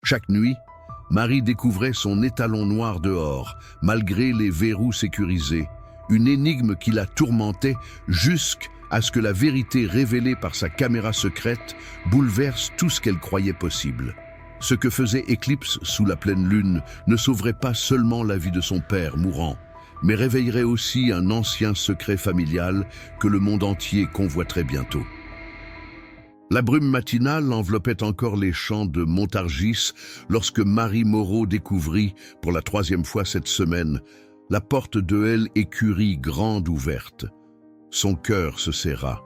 Chaque nuit, Marie découvrait son étalon noir dehors, malgré les verrous sécurisés, une énigme qui la tourmentait jusqu'à ce que la vérité révélée par sa caméra secrète bouleverse tout ce qu'elle croyait possible. Ce que faisait Eclipse sous la pleine lune ne sauverait pas seulement la vie de son père mourant, mais réveillerait aussi un ancien secret familial que le monde entier convoiterait bientôt. La brume matinale enveloppait encore les champs de Montargis lorsque Marie Moreau découvrit, pour la 3e fois cette semaine, la porte de l'écurie grande ouverte. Son cœur se serra.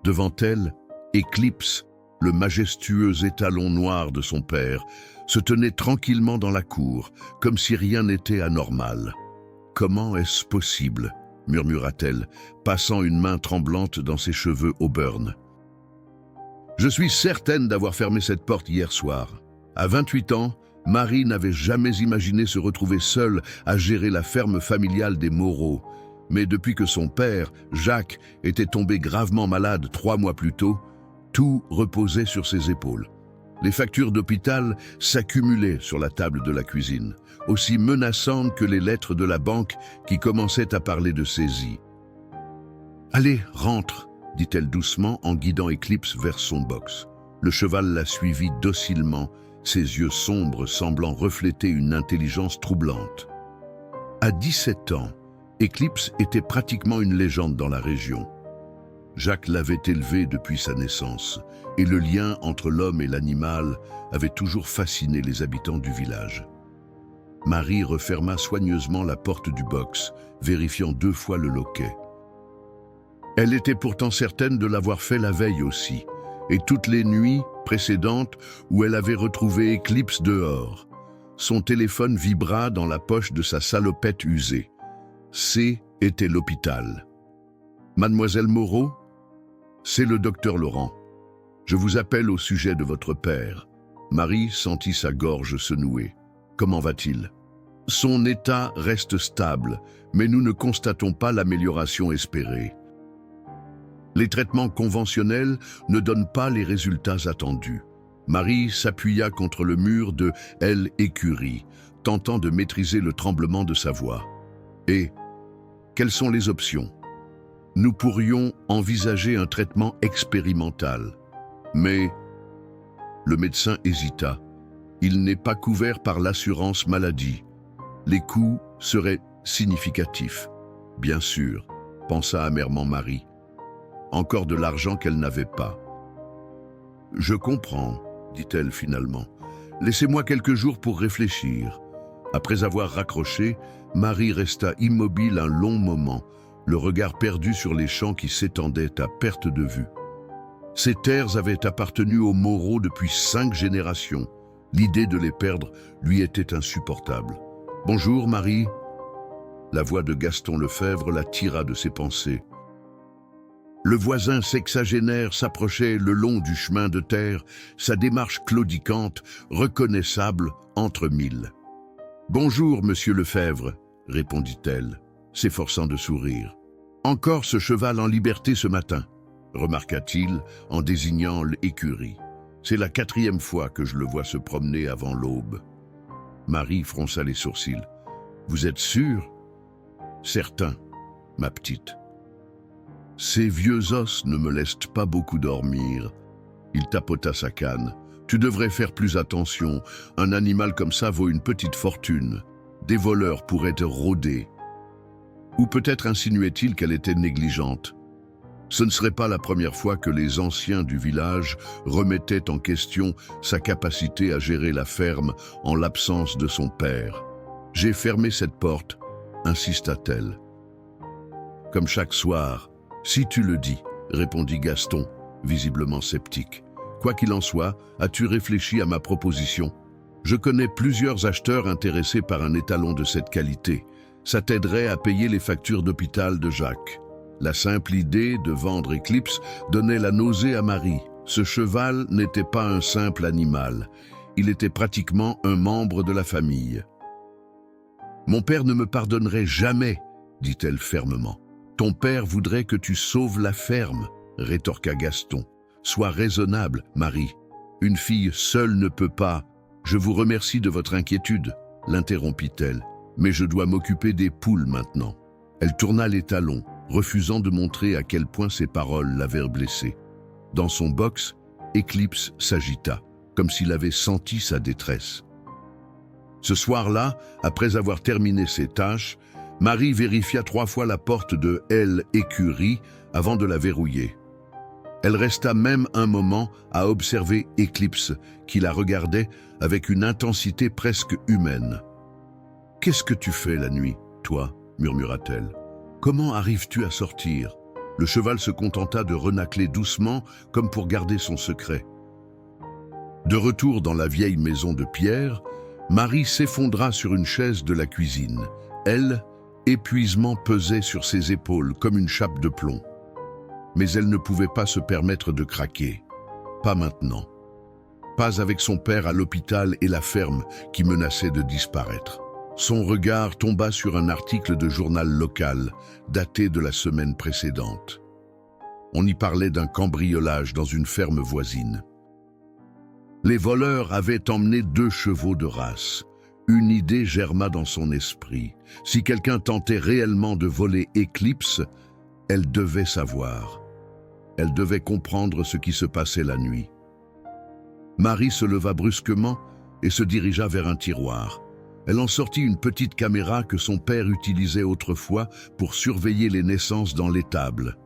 Devant elle, Eclipse, le majestueux étalon noir de son père, se tenait tranquillement dans la cour, comme si rien n'était anormal. « Comment est-ce possible ?» murmura-t-elle, passant une main tremblante dans ses cheveux auburn. « Je suis certaine d'avoir fermé cette porte hier soir. À 28 ans, Marie n'avait jamais imaginé se retrouver seule à gérer la ferme familiale des Moreau. Mais depuis que son père, Jacques, était tombé gravement malade 3 mois plus tôt, tout reposait sur ses épaules. Les factures d'hôpital s'accumulaient sur la table de la cuisine, aussi menaçantes que les lettres de la banque qui commençaient à parler de saisie. « Allez, rentre !» dit-elle doucement en guidant Eclipse vers son box. Le cheval la suivit docilement, ses yeux sombres semblant refléter une intelligence troublante. À 17 ans, Eclipse était pratiquement une légende dans la région. Jacques l'avait élevée depuis sa naissance, et le lien entre l'homme et l'animal avait toujours fasciné les habitants du village. Marie referma soigneusement la porte du box, vérifiant 2 fois le loquet. Elle était pourtant certaine de l'avoir fait la veille aussi, et toutes les nuits précédentes où elle avait retrouvé Eclipse dehors. Son téléphone vibra dans la poche de sa salopette usée. C était l'hôpital. « Mademoiselle Moreau, c'est le docteur Laurent. Je vous appelle au sujet de votre père. » Marie sentit sa gorge se nouer. « Comment va-t-il » ? « Son état reste stable, mais nous ne constatons pas l'amélioration espérée. Les traitements conventionnels ne donnent pas les résultats attendus. » Marie s'appuya contre le mur de l'écurie, tentant de maîtriser le tremblement de sa voix. « Et quelles sont les options ? Nous pourrions envisager un traitement expérimental. Mais le médecin hésita. Il n'est pas couvert par l'assurance maladie. Les coûts seraient significatifs. Bien sûr, pensa amèrement Marie. Encore de l'argent qu'elle n'avait pas. « Je comprends, dit-elle finalement. Laissez-moi quelques jours pour réfléchir. » Après avoir raccroché, Marie resta immobile un long moment, le regard perdu sur les champs qui s'étendaient à perte de vue. Ces terres avaient appartenu aux Moreau depuis 5 générations. L'idée de les perdre lui était insupportable. « Bonjour, Marie. » La voix de Gaston Lefebvre la tira de ses pensées. Le voisin sexagénaire s'approchait le long du chemin de terre, sa démarche claudicante, reconnaissable entre mille. « Bonjour, monsieur Lefebvre, » répondit-elle, s'efforçant de sourire. « Encore ce cheval en liberté ce matin, » remarqua-t-il en désignant l'écurie. « C'est la 4e fois que je le vois se promener avant l'aube. » Marie fronça les sourcils. « Vous êtes sûre ?»« Certain, ma petite. » « Ces vieux os ne me laissent pas beaucoup dormir. » Il tapota sa canne. « Tu devrais faire plus attention. Un animal comme ça vaut une petite fortune. Des voleurs pourraient te rôder. » Ou peut-être insinuait-il qu'elle était négligente. Ce ne serait pas la première fois que les anciens du village remettaient en question sa capacité à gérer la ferme en l'absence de son père. « J'ai fermé cette porte, » insista-t-elle. « Comme chaque soir. » « Si tu le dis, » répondit Gaston, visiblement sceptique. « Quoi qu'il en soit, as-tu réfléchi à ma proposition ? Je connais plusieurs acheteurs intéressés par un étalon de cette qualité. Ça t'aiderait à payer les factures d'hôpital de Jacques. » La simple idée de vendre Eclipse donnait la nausée à Marie. Ce cheval n'était pas un simple animal. Il était pratiquement un membre de la famille. « Mon père ne me pardonnerait jamais, » dit-elle fermement. « Ton père voudrait que tu sauves la ferme, » rétorqua Gaston. « Sois raisonnable, Marie. Une fille seule ne peut pas. » Je vous remercie de votre inquiétude, l'interrompit-elle, mais je dois m'occuper des poules maintenant. Elle tourna les talons, refusant de montrer à quel point ses paroles l'avaient blessée. Dans son box, Eclipse s'agita, comme s'il avait senti sa détresse. Ce soir-là, après avoir terminé ses tâches, Marie vérifia 3 fois la porte de l'écurie avant de la verrouiller. Elle resta même un moment à observer Eclipse, qui la regardait avec une intensité presque humaine. « Qu'est-ce que tu fais la nuit, toi ?» murmura-t-elle. « Comment arrives-tu à sortir ?» Le cheval se contenta de renâcler doucement, comme pour garder son secret. De retour dans la vieille maison de pierre, Marie s'effondra sur une chaise de la cuisine. Elle, épuisement pesait sur ses épaules comme une chape de plomb. Mais elle ne pouvait pas se permettre de craquer. Pas maintenant. Pas avec son père à l'hôpital et la ferme qui menaçaient de disparaître. Son regard tomba sur un article de journal local, daté de la semaine précédente. On y parlait d'un cambriolage dans une ferme voisine. Les voleurs avaient emmené 2 chevaux de race. Une idée germa dans son esprit. Si quelqu'un tentait réellement de voler Eclipse, elle devait savoir. Elle devait comprendre ce qui se passait la nuit. Marie se leva brusquement et se dirigea vers un tiroir. Elle en sortit une petite caméra que son père utilisait autrefois pour surveiller les naissances dans l'étable.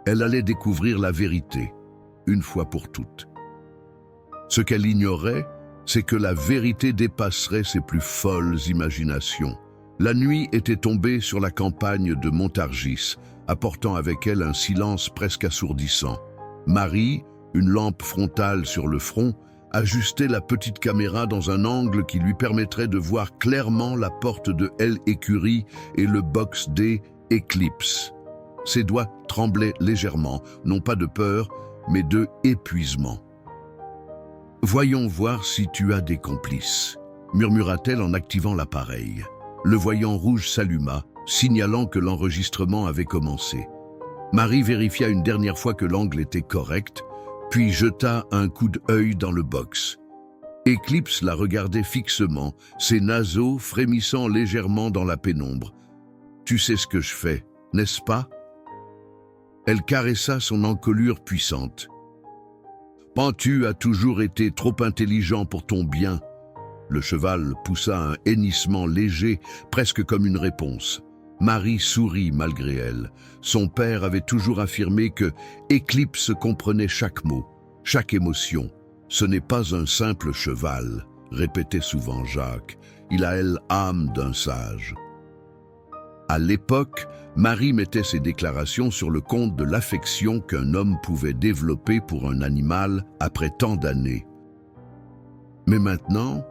Elle allait découvrir la vérité, une fois pour toutes. Ce qu'elle ignorait, c'est que la vérité dépasserait ses plus folles imaginations. La nuit était tombée sur la campagne de Montargis, apportant avec elle un silence presque assourdissant. Marie, une lampe frontale sur le front, ajustait la petite caméra dans un angle qui lui permettrait de voir clairement la porte de l'écurie et le box d'Eclipse. Ses doigts tremblaient légèrement, non pas de peur, mais de épuisement. « Voyons voir si tu as des complices », murmura-t-elle en activant l'appareil. Le voyant rouge s'alluma, signalant que l'enregistrement avait commencé. Marie vérifia une dernière fois que l'angle était correct, puis jeta un coup d'œil dans le box. Eclipse la regardait fixement, ses naseaux frémissant légèrement dans la pénombre. « Tu sais ce que je fais, n'est-ce pas ?» Elle caressa son encolure puissante. « Pentu a toujours été trop intelligent pour ton bien. » Le cheval poussa un hennissement léger, presque comme une réponse. Marie sourit malgré elle. Son père avait toujours affirmé que Eclipse comprenait chaque mot, chaque émotion. « Ce n'est pas un simple cheval », répétait souvent Jacques. « Il a l'âme d'un sage. » À l'époque, Marie mettait ses déclarations sur le compte de l'affection qu'un homme pouvait développer pour un animal après tant d'années. Mais maintenant,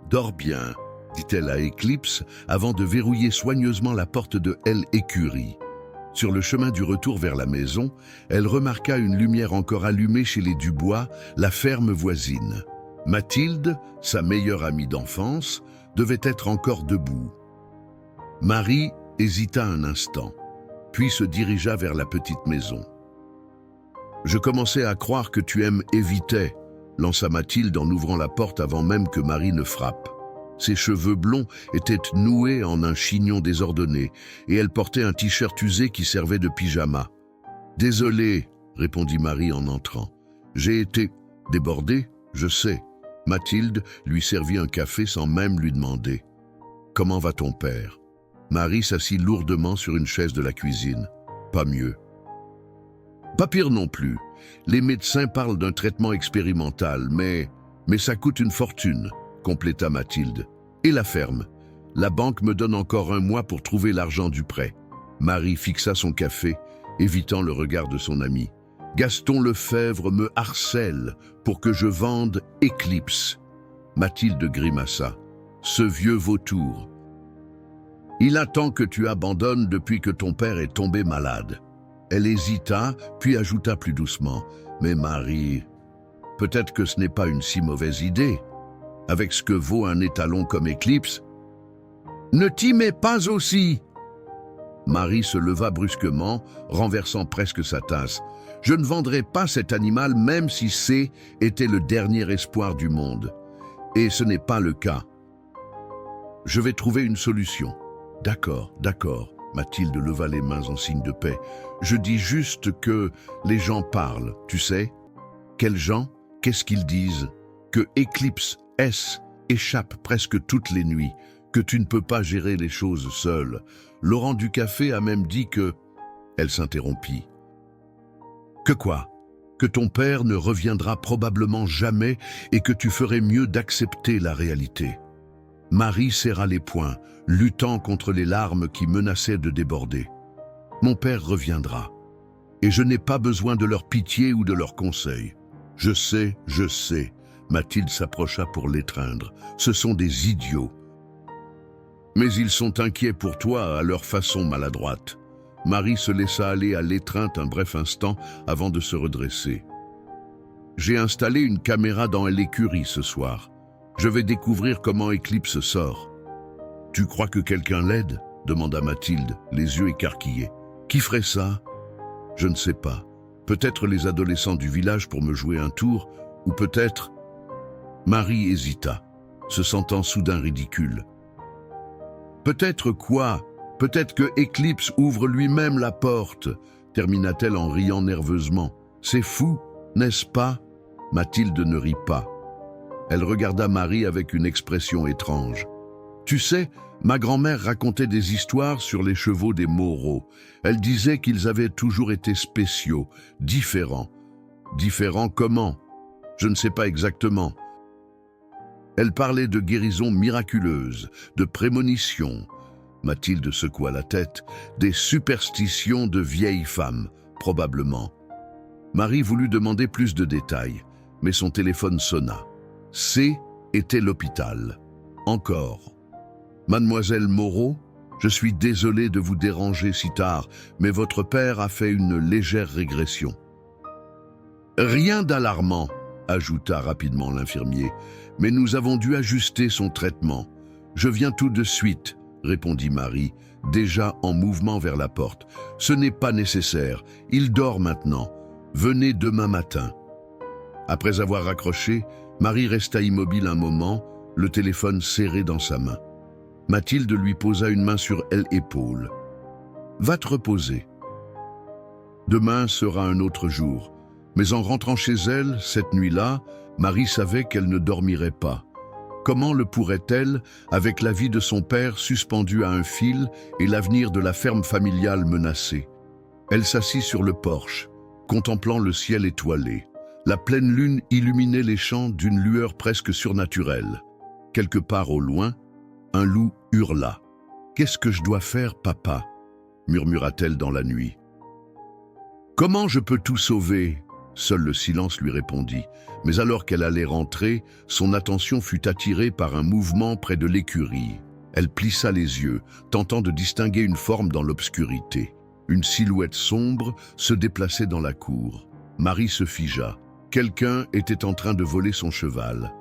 dors bien, dit-elle à Eclipse avant de verrouiller soigneusement la porte de l'écurie. Sur le chemin du retour vers la maison, elle remarqua une lumière encore allumée chez les Dubois, la ferme voisine. Mathilde, sa meilleure amie d'enfance, devait être encore debout. Marie hésita un instant, puis se dirigea vers la petite maison. « Je commençais à croire que tu évitais », lança Mathilde en ouvrant la porte avant même que Marie ne frappe. Ses cheveux blonds étaient noués en un chignon désordonné, et elle portait un t-shirt usé qui servait de pyjama. « Désolée, » répondit Marie en entrant. « J'ai été débordée, je sais. » Mathilde lui servit un café sans même lui demander. « Comment va ton père ?» Marie s'assit lourdement sur une chaise de la cuisine. Pas mieux. Pas pire non plus. Les médecins parlent d'un traitement expérimental, mais ça coûte une fortune, compléta Mathilde. Et la ferme. La banque me donne encore 1 mois pour trouver l'argent du prêt. Marie fixa son café, évitant le regard de son ami. Gaston Lefebvre me harcèle pour que je vende Eclipse. Mathilde grimaça. Ce vieux vautour. Il attend que tu abandonnes depuis que ton père est tombé malade. Elle hésita, puis ajouta plus doucement. Mais Marie, peut-être que ce n'est pas une si mauvaise idée. Avec ce que vaut un étalon comme Eclipse. Ne t'y mets pas aussi. Marie se leva brusquement, renversant presque sa tasse. Je ne vendrai pas cet animal même si était le dernier espoir du monde. Et ce n'est pas le cas. Je vais trouver une solution. D'accord, d'accord. Mathilde leva les mains en signe de paix. Je dis juste que les gens parlent, tu sais. Quels gens? Qu'est-ce qu'ils disent? Que Eclipse S échappe presque toutes les nuits, que tu ne peux pas gérer les choses seul. Laurent Ducafé a même dit que... Elle s'interrompit. Que quoi? Que ton père ne reviendra probablement jamais et que tu ferais mieux d'accepter la réalité. Marie serra les poings, luttant contre les larmes qui menaçaient de déborder. Mon père reviendra. Et je n'ai pas besoin de leur pitié ou de leurs conseils. Je sais. Mathilde s'approcha pour l'étreindre. Ce sont des idiots. Mais ils sont inquiets pour toi à leur façon maladroite. Marie se laissa aller à l'étreinte un bref instant avant de se redresser. J'ai installé une caméra dans l'écurie ce soir. Je vais découvrir comment Eclipse sort. Tu crois que quelqu'un l'aide? Demanda Mathilde, les yeux écarquillés. Qui ferait ça? Je ne sais pas. Peut-être les adolescents du village pour me jouer un tour, ou peut-être... Marie hésita, se sentant soudain ridicule. Peut-être quoi? Peut-être que Eclipse ouvre lui-même la porte, termina-t-elle en riant nerveusement. C'est fou, n'est-ce pas? Mathilde ne rit pas. Elle regarda Marie avec une expression étrange. Tu sais, ma grand-mère racontait des histoires sur les chevaux des Moreau. Elle disait qu'ils avaient toujours été spéciaux, différents. Différents comment? Je ne sais pas exactement. Elle parlait de guérisons miraculeuses, de prémonitions. Mathilde secoua la tête. Des superstitions de vieilles femmes, probablement. Marie voulut demander plus de détails, mais son téléphone sonna. C était l'hôpital. Encore. Mademoiselle Moreau, je suis désolé de vous déranger si tard, mais votre père a fait une légère régression. Rien d'alarmant, ajouta rapidement l'infirmier, mais nous avons dû ajuster son traitement. Je viens tout de suite, répondit Marie, déjà en mouvement vers la porte. Ce n'est pas nécessaire, il dort maintenant. Venez demain matin. Après avoir raccroché, Marie resta immobile un moment, le téléphone serré dans sa main. Mathilde lui posa une main sur l'épaule. « Va te reposer. Demain sera un autre jour. » Mais en rentrant chez elle, cette nuit-là, Marie savait qu'elle ne dormirait pas. Comment le pourrait-elle, avec la vie de son père suspendue à un fil et l'avenir de la ferme familiale menacé? Elle s'assit sur le porche, contemplant le ciel étoilé. La pleine lune illuminait les champs d'une lueur presque surnaturelle. Quelque part au loin, un loup hurla. « Qu'est-ce que je dois faire, papa ?» murmura-t-elle dans la nuit. « Comment je peux tout sauver ?» Seul le silence lui répondit. Mais alors qu'elle allait rentrer, son attention fut attirée par un mouvement près de l'écurie. Elle plissa les yeux, tentant de distinguer une forme dans l'obscurité. Une silhouette sombre se déplaçait dans la cour. Marie se figea. Quelqu'un était en train de voler son cheval.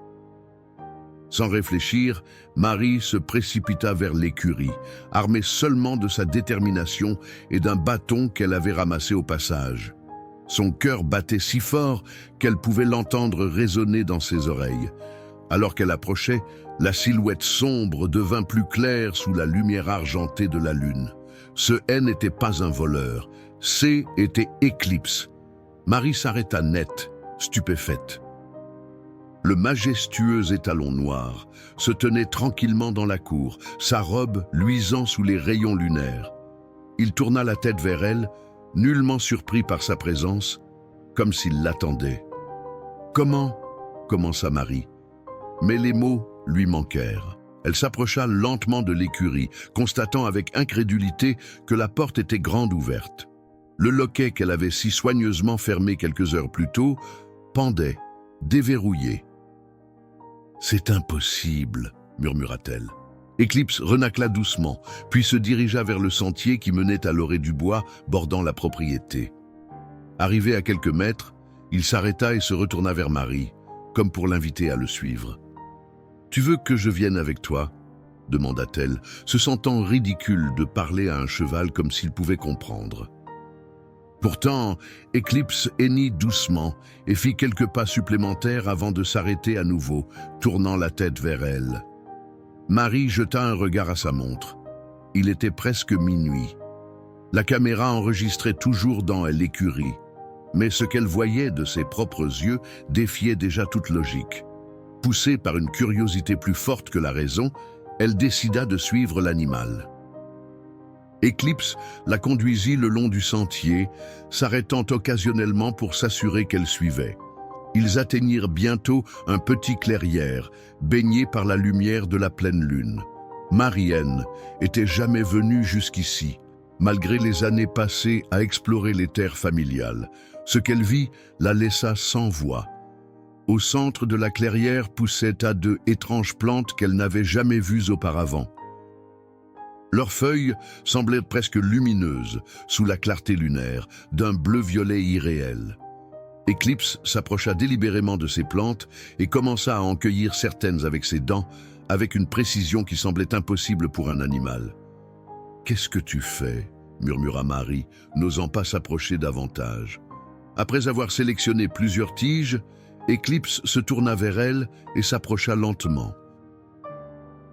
Sans réfléchir, Marie se précipita vers l'écurie, armée seulement de sa détermination et d'un bâton qu'elle avait ramassé au passage. Son cœur battait si fort qu'elle pouvait l'entendre résonner dans ses oreilles. Alors qu'elle approchait, la silhouette sombre devint plus claire sous la lumière argentée de la lune. Ce N n'était pas un voleur, C était Eclipse. Marie s'arrêta net, stupéfaite. Le majestueux étalon noir se tenait tranquillement dans la cour, sa robe luisant sous les rayons lunaires. Il tourna la tête vers elle, nullement surpris par sa présence, comme s'il l'attendait. « Comment ?» commença Marie. Mais les mots lui manquèrent. Elle s'approcha lentement de l'écurie, constatant avec incrédulité que la porte était grande ouverte. Le loquet qu'elle avait si soigneusement fermé quelques heures plus tôt pendait, déverrouillé. « C'est impossible » murmura-t-elle. Eclipse renâcla doucement, puis se dirigea vers le sentier qui menait à l'orée du bois bordant la propriété. Arrivé à quelques mètres, il s'arrêta et se retourna vers Marie, comme pour l'inviter à le suivre. « Tu veux que je vienne avec toi ?» demanda-t-elle, se sentant ridicule de parler à un cheval comme s'il pouvait comprendre. Pourtant, Eclipse hennit doucement et fit quelques pas supplémentaires avant de s'arrêter à nouveau, tournant la tête vers elle. Marie jeta un regard à sa montre. Il était presque minuit. La caméra enregistrait toujours dans l'écurie, mais ce qu'elle voyait de ses propres yeux défiait déjà toute logique. Poussée par une curiosité plus forte que la raison, elle décida de suivre l'animal. Eclipse la conduisit le long du sentier, s'arrêtant occasionnellement pour s'assurer qu'elle suivait. Ils atteignirent bientôt un petit clairière, baigné par la lumière de la pleine lune. Marianne était jamais venue jusqu'ici, malgré les années passées à explorer les terres familiales. Ce qu'elle vit la laissa sans voix. Au centre de la clairière poussaient à deux étranges plantes qu'elle n'avait jamais vues auparavant. Leurs feuilles semblaient presque lumineuses sous la clarté lunaire, d'un bleu-violet irréel. Eclipse s'approcha délibérément de ces plantes et commença à en cueillir certaines avec ses dents, avec une précision qui semblait impossible pour un animal. « Qu'est-ce que tu fais ?» murmura Marie, n'osant pas s'approcher davantage. Après avoir sélectionné plusieurs tiges, Eclipse se tourna vers elle et s'approcha lentement.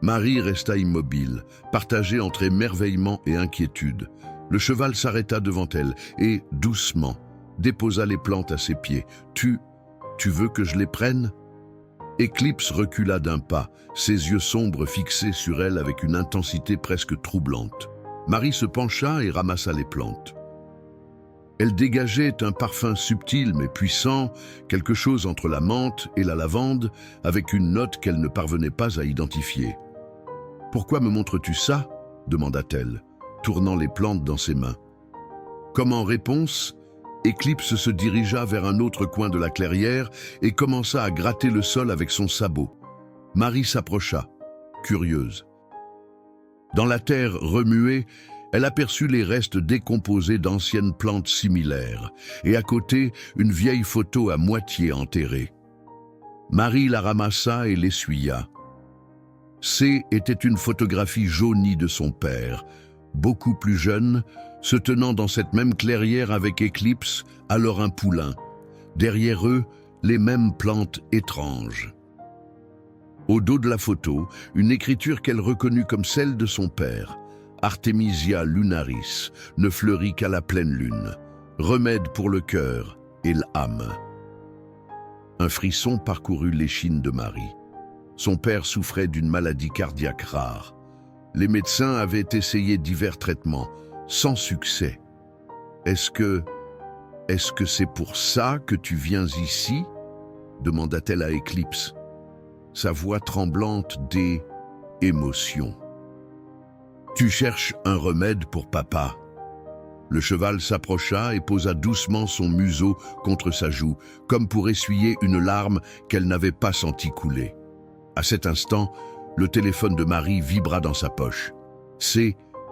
Marie resta immobile, partagée entre émerveillement et inquiétude. Le cheval s'arrêta devant elle et, doucement, déposa les plantes à ses pieds. « Tu veux que je les prenne ?» Eclipse recula d'un pas, ses yeux sombres fixés sur elle avec une intensité presque troublante. Marie se pencha et ramassa les plantes. Elle dégageait un parfum subtil mais puissant, quelque chose entre la menthe et la lavande, avec une note qu'elle ne parvenait pas à identifier. « Pourquoi me montres-tu ça ?» demanda-t-elle, tournant les plantes dans ses mains. Comme en réponse, Eclipse se dirigea vers un autre coin de la clairière et commença à gratter le sol avec son sabot. Marie s'approcha, curieuse. Dans la terre remuée, elle aperçut les restes décomposés d'anciennes plantes similaires, et à côté, une vieille photo à moitié enterrée. Marie la ramassa et l'essuya. Était une photographie jaunie de son père, beaucoup plus jeune, se tenant dans cette même clairière avec Eclipse, alors un poulain. Derrière eux, les mêmes plantes étranges. Au dos de la photo, une écriture qu'elle reconnut comme celle de son père. Artemisia lunaris, ne fleurit qu'à la pleine lune. Remède pour le cœur et l'âme. Un frisson parcourut l'échine de Marie. Son père souffrait d'une maladie cardiaque rare. Les médecins avaient essayé divers traitements, sans succès. Est-ce que c'est pour ça que tu viens ici ?» demanda-t-elle à Eclipse, sa voix tremblante d'émotion. « Tu cherches un remède pour papa ?» Le cheval s'approcha et posa doucement son museau contre sa joue, comme pour essuyer une larme qu'elle n'avait pas senti couler. À cet instant, le téléphone de Marie vibra dans sa poche.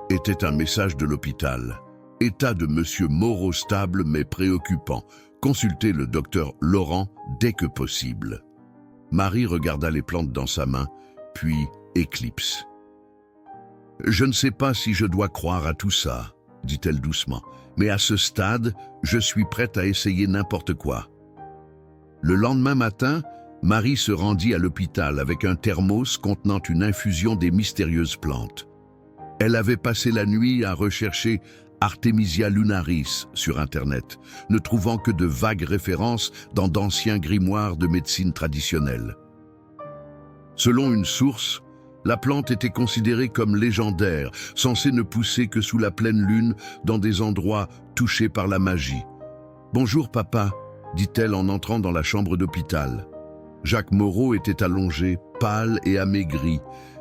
Était un message de l'hôpital. État de Monsieur Moreau stable mais préoccupant. Consultez le docteur Laurent dès que possible. Marie regarda les plantes dans sa main, puis Eclipse. « Je ne sais pas si je dois croire à tout ça, » dit-elle doucement, « mais à ce stade, je suis prête à essayer n'importe quoi. » Le lendemain matin, Marie se rendit à l'hôpital avec un thermos contenant une infusion des mystérieuses plantes. Elle avait passé la nuit à rechercher Artemisia lunaris sur Internet, ne trouvant que de vagues références dans d'anciens grimoires de médecine traditionnelle. Selon une source, la plante était considérée comme légendaire, censée ne pousser que sous la pleine lune dans des endroits touchés par la magie. « Bonjour papa », dit-elle en entrant dans la chambre d'hôpital. Jacques Moreau était allongé, pâle et amaigri,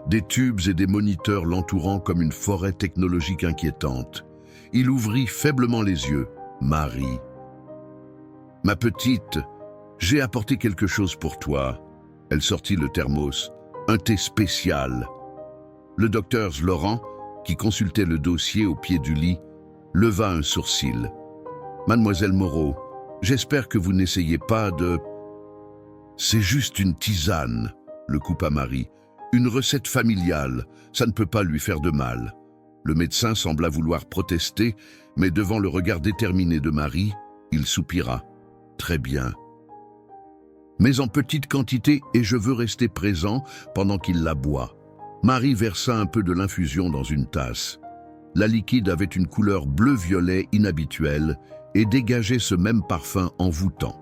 des tubes et des moniteurs l'entourant comme une forêt technologique inquiétante. Il ouvrit faiblement les yeux. « Marie. »« Ma petite, j'ai apporté quelque chose pour toi. » Elle sortit le thermos. « Un thé spécial. » Le docteur Laurent, qui consultait le dossier au pied du lit, leva un sourcil. « Mademoiselle Moreau, j'espère que vous n'essayez pas de... » « C'est juste une tisane, » le coupa Marie. « Une recette familiale, ça ne peut pas lui faire de mal. » Le médecin sembla vouloir protester, Mais devant le regard déterminé de Marie, il soupira. « Très bien. Mais en petite quantité et je veux rester présent pendant qu'il la boit. » Marie versa un peu de l'infusion dans une tasse. La liquide avait une couleur bleu-violet inhabituelle et dégageait ce même parfum envoûtant.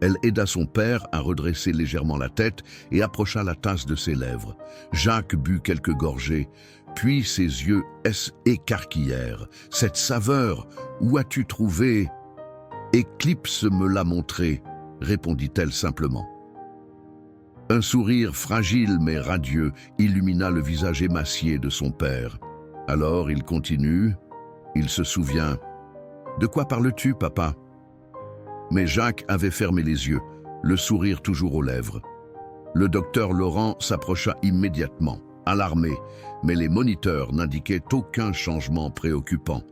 Elle aida son père à redresser légèrement la tête et approcha la tasse de ses lèvres. Jacques but quelques gorgées, puis ses yeux écarquillèrent. « Cette saveur, où as-tu trouvé ?»« Éclipse me l'a montré, » répondit-elle simplement. Un sourire fragile mais radieux illumina le visage émacié de son père. Alors il continue, il se souvient. « De quoi parles-tu, papa ?» Mais Jacques avait fermé les yeux, le sourire toujours aux lèvres. Le docteur Laurent s'approcha immédiatement, alarmé, mais les moniteurs n'indiquaient aucun changement préoccupant.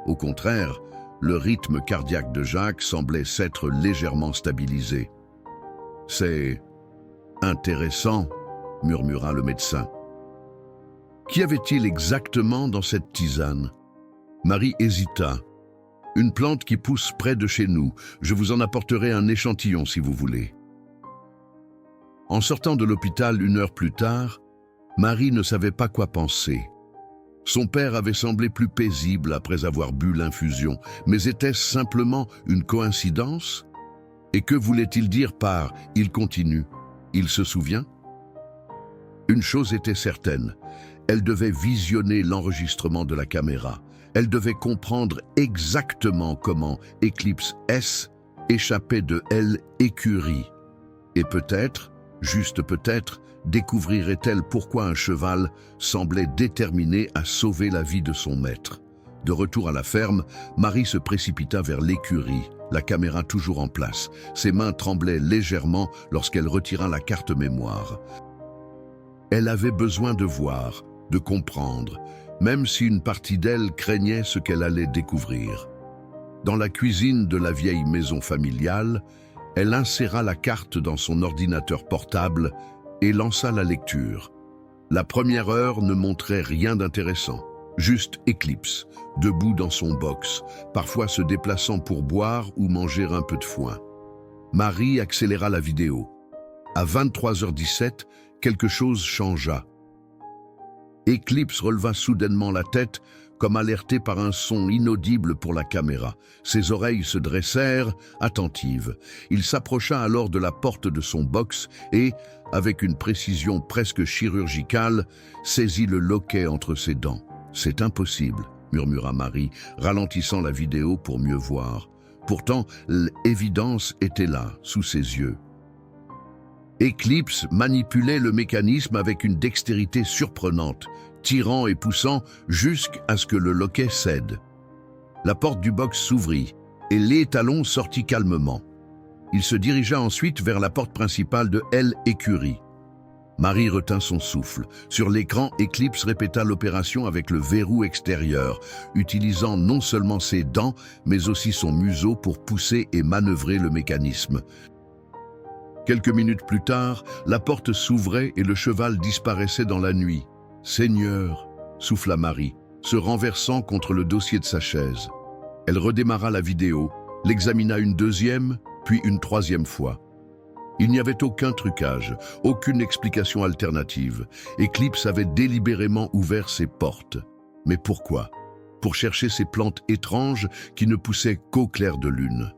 Au contraire, le rythme cardiaque de Jacques semblait s'être légèrement stabilisé. « C'est intéressant », murmura le médecin. Qu'y avait-il exactement dans cette tisane? Marie hésita. « Une plante qui pousse près de chez nous. Je vous en apporterai un échantillon si vous voulez. » En sortant de l'hôpital 1 heure plus tard, Marie ne savait pas quoi penser. Son père avait semblé plus paisible après avoir bu l'infusion, mais était-ce simplement une coïncidence? Et que voulait-il dire par « il continue » ? Il se souvient? Une chose était certaine, elle devait visionner l'enregistrement de la caméra. Elle devait comprendre exactement comment Éclipse S échappait de L écurie. Et peut-être, juste peut-être, découvrirait-elle pourquoi un cheval semblait déterminé à sauver la vie de son maître. De retour à la ferme, Marie se précipita vers l'écurie, la caméra toujours en place. Ses mains tremblaient légèrement lorsqu'elle retira la carte mémoire. Elle avait besoin de voir, de comprendre, même si une partie d'elle craignait ce qu'elle allait découvrir. Dans la cuisine de la vieille maison familiale, elle inséra la carte dans son ordinateur portable et lança la lecture. La première heure ne montrait rien d'intéressant, juste Éclipse, debout dans son box, parfois se déplaçant pour boire ou manger un peu de foin. Marie accéléra la vidéo. À 23h17, quelque chose changea. Éclipse releva soudainement la tête, comme alerté par un son inaudible pour la caméra. Ses oreilles se dressèrent, attentives. Il s'approcha alors de la porte de son box et, avec une précision presque chirurgicale, saisit le loquet entre ses dents. « C'est impossible », murmura Marie, ralentissant la vidéo pour mieux voir. Pourtant, l'évidence était là, sous ses yeux. Éclipse manipulait le mécanisme avec une dextérité surprenante, tirant et poussant jusqu'à ce que le loquet cède. La porte du box s'ouvrit et l'étalon sortit calmement. Il se dirigea ensuite vers la porte principale de L écurie. Marie retint son souffle. Sur l'écran, Éclipse répéta l'opération avec le verrou extérieur, utilisant non seulement ses dents, mais aussi son museau pour pousser et manœuvrer le mécanisme. Quelques minutes plus tard, la porte s'ouvrait et le cheval disparaissait dans la nuit. « Seigneur !» souffla Marie, se renversant contre le dossier de sa chaise. Elle redémarra la vidéo, l'examina une deuxième, puis une troisième fois. Il n'y avait aucun trucage, aucune explication alternative. Éclipse avait délibérément ouvert ses portes. Mais pourquoi? Pour chercher ces plantes étranges qui ne poussaient qu'au clair de lune.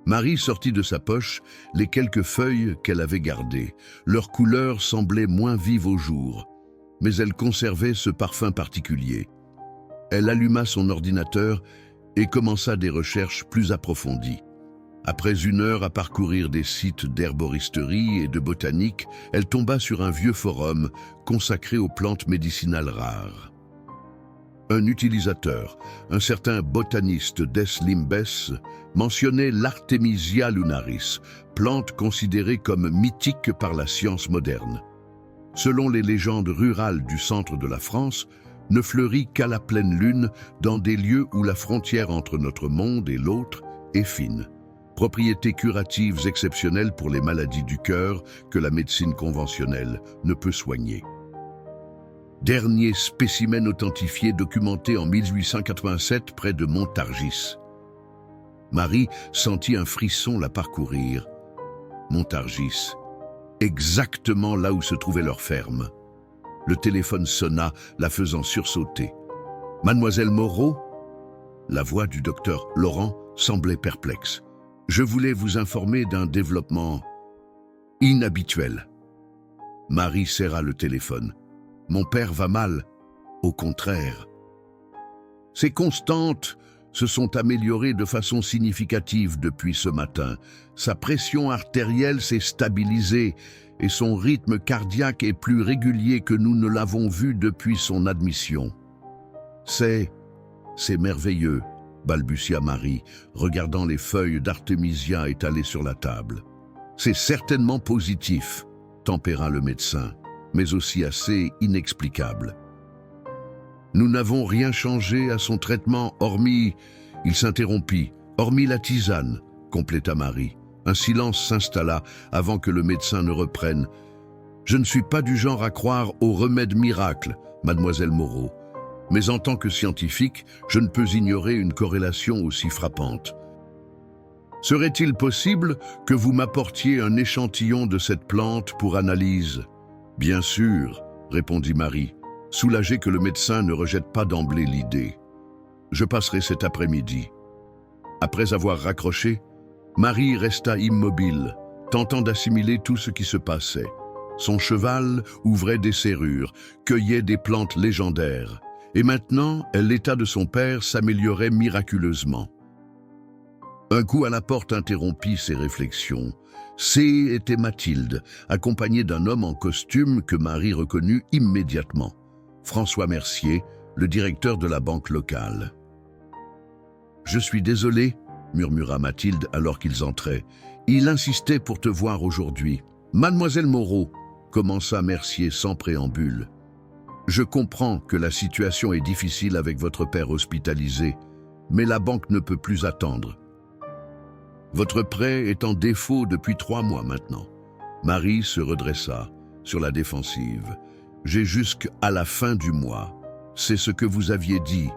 Marie sortit de sa poche les quelques feuilles qu'elle avait gardées. Leur couleur semblait moins vive au jour, mais elle conservait ce parfum particulier. Elle alluma son ordinateur et commença des recherches plus approfondies. Après 1 heure à parcourir des sites d'herboristerie et de botanique, elle tomba sur un vieux forum consacré aux plantes médicinales rares. Un utilisateur, un certain botaniste Des Limbes, mentionnait l'Artemisia lunaris, plante considérée comme mythique par la science moderne. Selon les légendes rurales du centre de la France, ne fleurit qu'à la pleine lune dans des lieux où la frontière entre notre monde et l'autre est fine. Propriétés curatives exceptionnelles pour les maladies du cœur que la médecine conventionnelle ne peut soigner. Dernier spécimen authentifié documenté en 1887 près de Montargis. Marie sentit un frisson la parcourir. Montargis, exactement là où se trouvait leur ferme. Le téléphone sonna, la faisant sursauter. « Mademoiselle Moreau ?» La voix du docteur Laurent semblait perplexe. « Je voulais vous informer d'un développement inhabituel. » Marie serra le téléphone. « Mon père va mal. Au contraire. Ses constantes se sont améliorées de façon significative depuis ce matin. Sa pression artérielle s'est stabilisée et son rythme cardiaque est plus régulier que nous ne l'avons vu depuis son admission. C'est merveilleux, balbutia Marie, regardant les feuilles d'artémisia étalées sur la table. C'est certainement positif, tempéra le médecin, mais aussi assez inexplicable. Nous n'avons rien changé à son traitement, hormis... Il s'interrompit, hormis la tisane, compléta Marie. Un silence s'installa avant que le médecin ne reprenne. Je ne suis pas du genre à croire aux remèdes miracles, mademoiselle Moreau. Mais en tant que scientifique, je ne peux ignorer une corrélation aussi frappante. Serait-il possible que vous m'apportiez un échantillon de cette plante pour analyse? Bien sûr, répondit Marie, soulagée que le médecin ne rejette pas d'emblée l'idée. Je passerai cet après-midi. Après avoir raccroché, Marie resta immobile, tentant d'assimiler tout ce qui se passait. Son cheval ouvrait des serrures, cueillait des plantes légendaires. Et maintenant, l'état de son père s'améliorait miraculeusement. Un coup à la porte interrompit ses réflexions. Était Mathilde, accompagnée d'un homme en costume que Marie reconnut immédiatement. François Mercier, le directeur de la banque locale. « Je suis désolé, » murmura Mathilde alors qu'ils entraient. « Il insistait pour te voir aujourd'hui. »« Mademoiselle Moreau, » commença Mercier sans préambule. « Je comprends que la situation est difficile avec votre père hospitalisé, mais la banque ne peut plus attendre. Votre prêt est en défaut depuis 3 mois maintenant. » Marie se redressa, sur la défensive. « J'ai jusqu'à la fin du mois. C'est ce que vous aviez dit.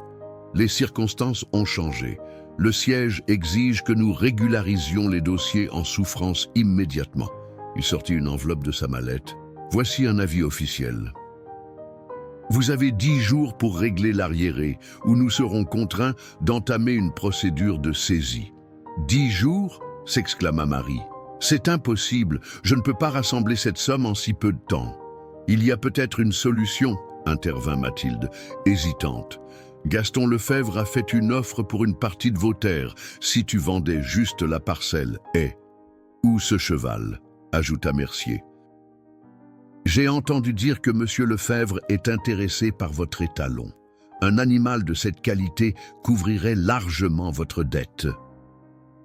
Les circonstances ont changé. Le siège exige que nous régularisions les dossiers en souffrance immédiatement. » Il sortit une enveloppe de sa mallette. « Voici un avis officiel. Vous avez 10 jours pour régler l'arriéré, ou nous serons contraints d'entamer une procédure de saisie. » « 10 jours ?» s'exclama Marie. « C'est impossible, je ne peux pas rassembler cette somme en si peu de temps. »« Il y a peut-être une solution, » intervint Mathilde, hésitante. « Gaston Lefebvre a fait une offre pour une partie de vos terres, si tu vendais juste la parcelle. Et ou ce cheval, » ajouta Mercier. « J'ai entendu dire que Monsieur Lefebvre est intéressé par votre étalon. Un animal de cette qualité couvrirait largement votre dette. »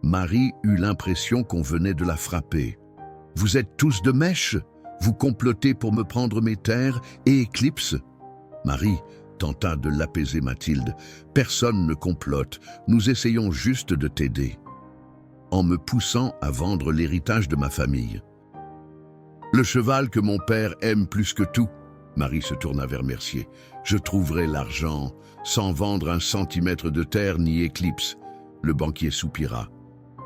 Marie eut l'impression qu'on venait de la frapper. « Vous êtes tous de mèche? Vous complotez pour me prendre mes terres et Éclipse ?» Marie tenta de l'apaiser Mathilde. « Personne ne complote, nous essayons juste de t'aider. En me poussant à vendre l'héritage de ma famille. » « Le cheval que mon père aime plus que tout. » Marie se tourna vers Mercier. « Je trouverai l'argent sans vendre 1 centimètre de terre ni Éclipse. » Le banquier soupira.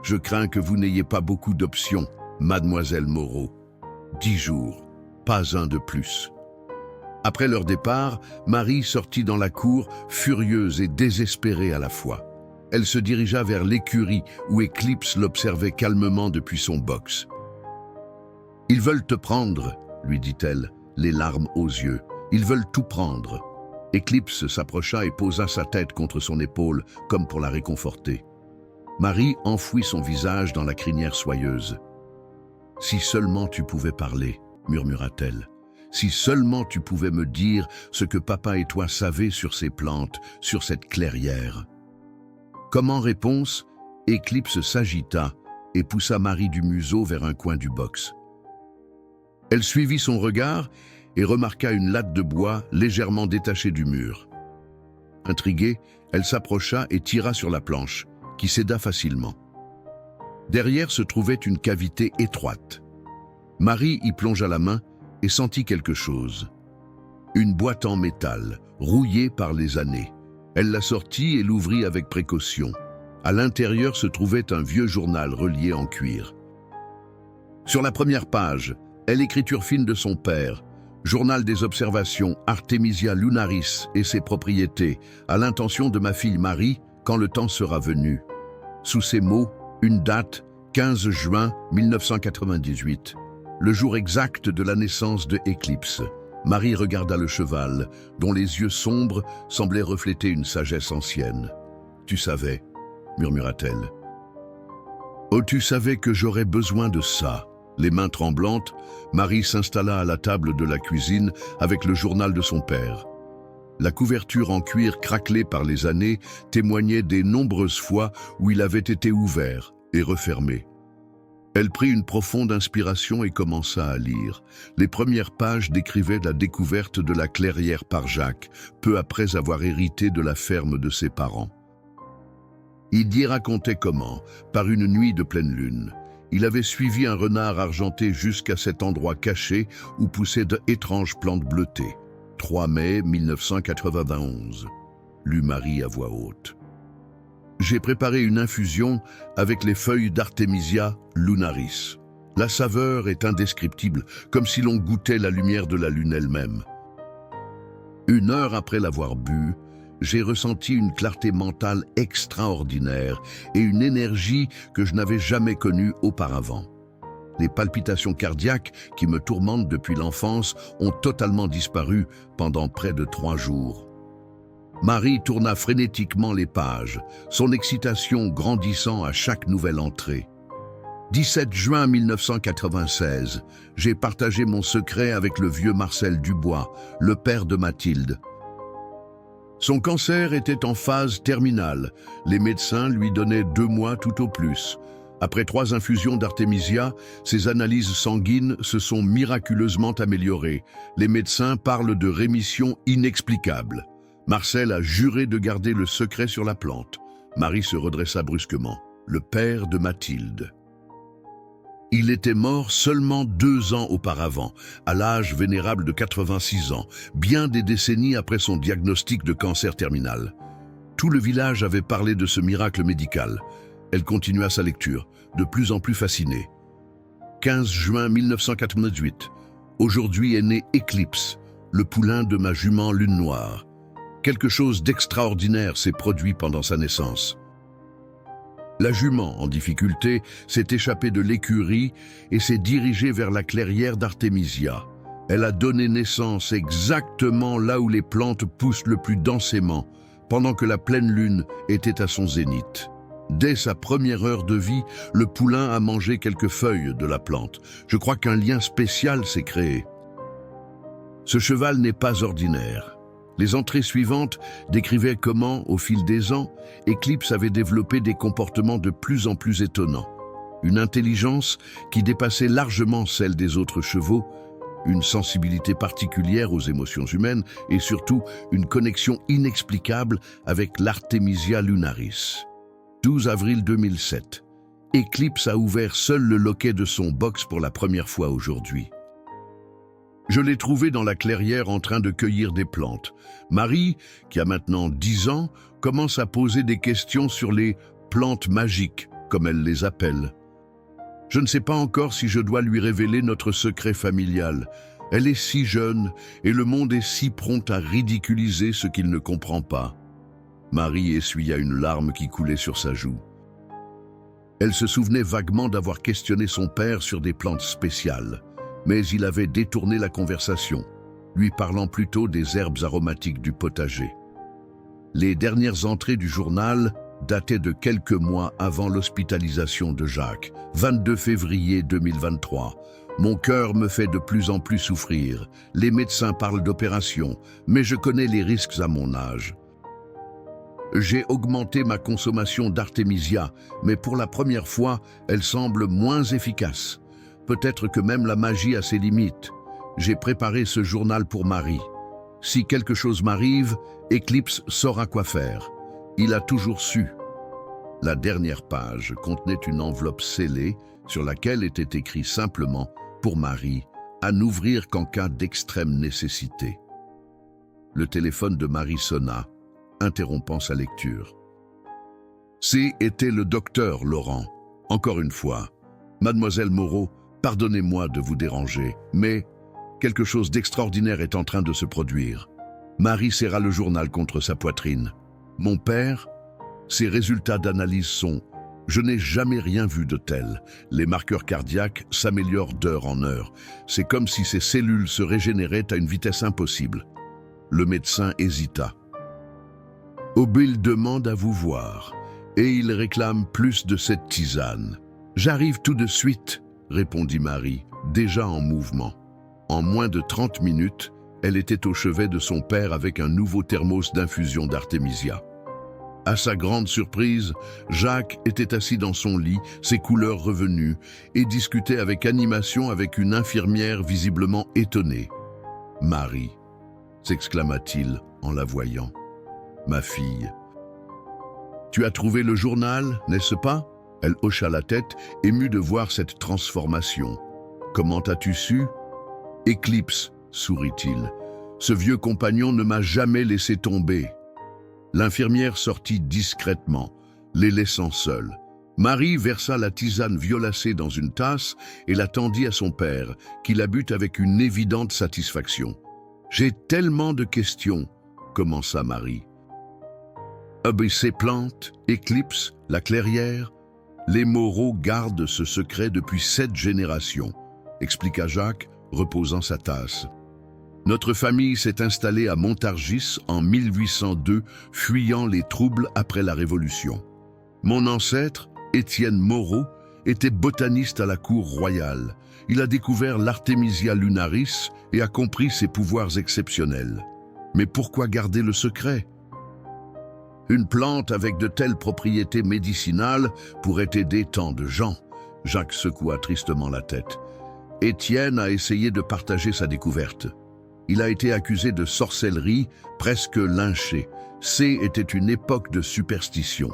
« Je crains que vous n'ayez pas beaucoup d'options, mademoiselle Moreau. 10 jours, pas un de plus. » Après leur départ, Marie sortit dans la cour, furieuse et désespérée à la fois. Elle se dirigea vers l'écurie où Éclipse l'observait calmement depuis son box. « Ils veulent te prendre, » lui dit-elle, les larmes aux yeux. « Ils veulent tout prendre. » Éclipse s'approcha et posa sa tête contre son épaule, comme pour la réconforter. Marie enfouit son visage dans la crinière soyeuse. « Si seulement tu pouvais parler, » murmura-t-elle. « Si seulement tu pouvais me dire ce que papa et toi savez sur ces plantes, sur cette clairière. » Comme en réponse, Éclipse s'agita et poussa Marie du museau vers un coin du box. Elle suivit son regard et remarqua une latte de bois légèrement détachée du mur. Intriguée, elle s'approcha et tira sur la planche, qui céda facilement. Derrière se trouvait une cavité étroite. Marie y plongea la main et sentit quelque chose. Une boîte en métal, rouillée par les années. Elle la sortit et l'ouvrit avec précaution. À l'intérieur se trouvait un vieux journal relié en cuir. Sur la première page, est l'écriture fine de son père. Journal des observations Artemisia lunaris et ses propriétés, à l'intention de ma fille Marie, quand le temps sera venu. Sous ces mots, une date, 15 juin 1998, le jour exact de la naissance de Éclipse. Marie regarda le cheval, dont les yeux sombres semblaient refléter une sagesse ancienne. « Tu savais » murmura-t-elle. « Oh, tu savais que j'aurais besoin de ça !» Les mains tremblantes, Marie s'installa à la table de la cuisine avec le journal de son père. La couverture en cuir craquelée par les années témoignait des nombreuses fois où il avait été ouvert et refermé. Elle prit une profonde inspiration et commença à lire. Les premières pages décrivaient la découverte de la clairière par Jacques, peu après avoir hérité de la ferme de ses parents. Il y racontait comment, par une nuit de pleine lune, il avait suivi un renard argenté jusqu'à cet endroit caché où poussaient d'étranges plantes bleutées. 3 mai 1991. Lut Marie à voix haute. J'ai préparé une infusion avec les feuilles d'Artemisia lunaris. La saveur est indescriptible, comme si l'on goûtait la lumière de la lune elle-même. 1 heure après l'avoir bu, j'ai ressenti une clarté mentale extraordinaire et une énergie que je n'avais jamais connue auparavant. Les palpitations cardiaques qui me tourmentent depuis l'enfance ont totalement disparu pendant près de 3 jours. Marie tourna frénétiquement les pages, son excitation grandissant à chaque nouvelle entrée. 17 juin 1996, j'ai partagé mon secret avec le vieux Marcel Dubois, le père de Mathilde. Son cancer était en phase terminale. Les médecins lui donnaient 2 mois tout au plus. Après 3 infusions d'Artemisia, ses analyses sanguines se sont miraculeusement améliorées. Les médecins parlent de rémission inexplicable. Marcel a juré de garder le secret sur la plante. Marie se redressa brusquement. Le père de Mathilde. Il était mort seulement 2 ans auparavant, à l'âge vénérable de 86 ans, bien des décennies après son diagnostic de cancer terminal. Tout le village avait parlé de ce miracle médical. Elle continua sa lecture, de plus en plus fascinée. 15 juin 1998. Aujourd'hui est né Éclipse, le poulain de ma jument Lune Noire. Quelque chose d'extraordinaire s'est produit pendant sa naissance. La jument, en difficulté, s'est échappée de l'écurie et s'est dirigée vers la clairière d'Artemisia. Elle a donné naissance exactement là où les plantes poussent le plus densément, pendant que la pleine lune était à son zénith. Dès sa première heure de vie, le poulain a mangé quelques feuilles de la plante. Je crois qu'un lien spécial s'est créé. Ce cheval n'est pas ordinaire. Les entrées suivantes décrivaient comment, au fil des ans, Éclipse avait développé des comportements de plus en plus étonnants. Une intelligence qui dépassait largement celle des autres chevaux, une sensibilité particulière aux émotions humaines et surtout une connexion inexplicable avec l'Artemisia lunaris. 12 avril 2007. Éclipse a ouvert seul le loquet de son box pour la première fois aujourd'hui. Je l'ai trouvé dans la clairière en train de cueillir des plantes. Marie, qui a maintenant 10 ans, commence à poser des questions sur les plantes magiques, comme elle les appelle. Je ne sais pas encore si je dois lui révéler notre secret familial. Elle est si jeune et le monde est si prompt à ridiculiser ce qu'il ne comprend pas. Marie essuya une larme qui coulait sur sa joue. Elle se souvenait vaguement d'avoir questionné son père sur des plantes spéciales. Mais il avait détourné la conversation, lui parlant plutôt des herbes aromatiques du potager. Les dernières entrées du journal dataient de quelques mois avant l'hospitalisation de Jacques, 22 février 2023. Mon cœur me fait de plus en plus souffrir. Les médecins parlent d'opération, mais je connais les risques à mon âge. J'ai augmenté ma consommation d'Artemisia, mais pour la première fois, elle semble moins efficace. Peut-être que même la magie a ses limites. J'ai préparé ce journal pour Marie. Si quelque chose m'arrive, Éclipse saura quoi faire. Il a toujours su. La dernière page contenait une enveloppe scellée sur laquelle était écrit simplement « Pour Marie, à n'ouvrir qu'en cas d'extrême nécessité ». Le téléphone de Marie sonna, interrompant sa lecture. Était le docteur Laurent. Encore une fois. Mademoiselle Moreau, pardonnez-moi de vous déranger, mais quelque chose d'extraordinaire est en train de se produire. Marie serra le journal contre sa poitrine. Mon père, ses résultats d'analyse sont... Je n'ai jamais rien vu de tel. Les marqueurs cardiaques s'améliorent d'heure en heure. C'est comme si ses cellules se régénéraient à une vitesse impossible. Le médecin hésita. Bill demande à vous voir, et il réclame plus de cette tisane. J'arrive tout de suite, répondit Marie, déjà en mouvement. En moins de 30 minutes, elle était au chevet de son père avec un nouveau thermos d'infusion d'artémisia. À sa grande surprise, Jacques était assis dans son lit, ses couleurs revenues, et discutait avec animation avec une infirmière visiblement étonnée. « Marie !» s'exclama-t-il en la voyant. « Ma fille. »« Tu as trouvé le journal, n'est-ce pas ?» Elle hocha la tête, émue de voir cette transformation. « Comment as-tu su ?»« Éclipse, » sourit-il. « Ce vieux compagnon ne m'a jamais laissé tomber. » L'infirmière sortit discrètement, les laissant seuls. Marie versa la tisane violacée dans une tasse et la tendit à son père, qui la but avec une évidente satisfaction. « J'ai tellement de questions, » commença Marie. « Ces plantes, Éclipse, la clairière, les Moreau gardent ce secret depuis 7 générations, » expliqua Jacques, reposant sa tasse. Notre famille s'est installée à Montargis en 1802, fuyant les troubles après la Révolution. Mon ancêtre, Étienne Moreau, était botaniste à la cour royale. Il a découvert l'Artemisia lunaris et a compris ses pouvoirs exceptionnels. Mais pourquoi garder le secret? Une plante avec de telles propriétés médicinales pourrait aider tant de gens. Jacques secoua tristement la tête. Étienne a essayé de partager sa découverte. Il a été accusé de sorcellerie, presque lynché. Était une époque de superstition.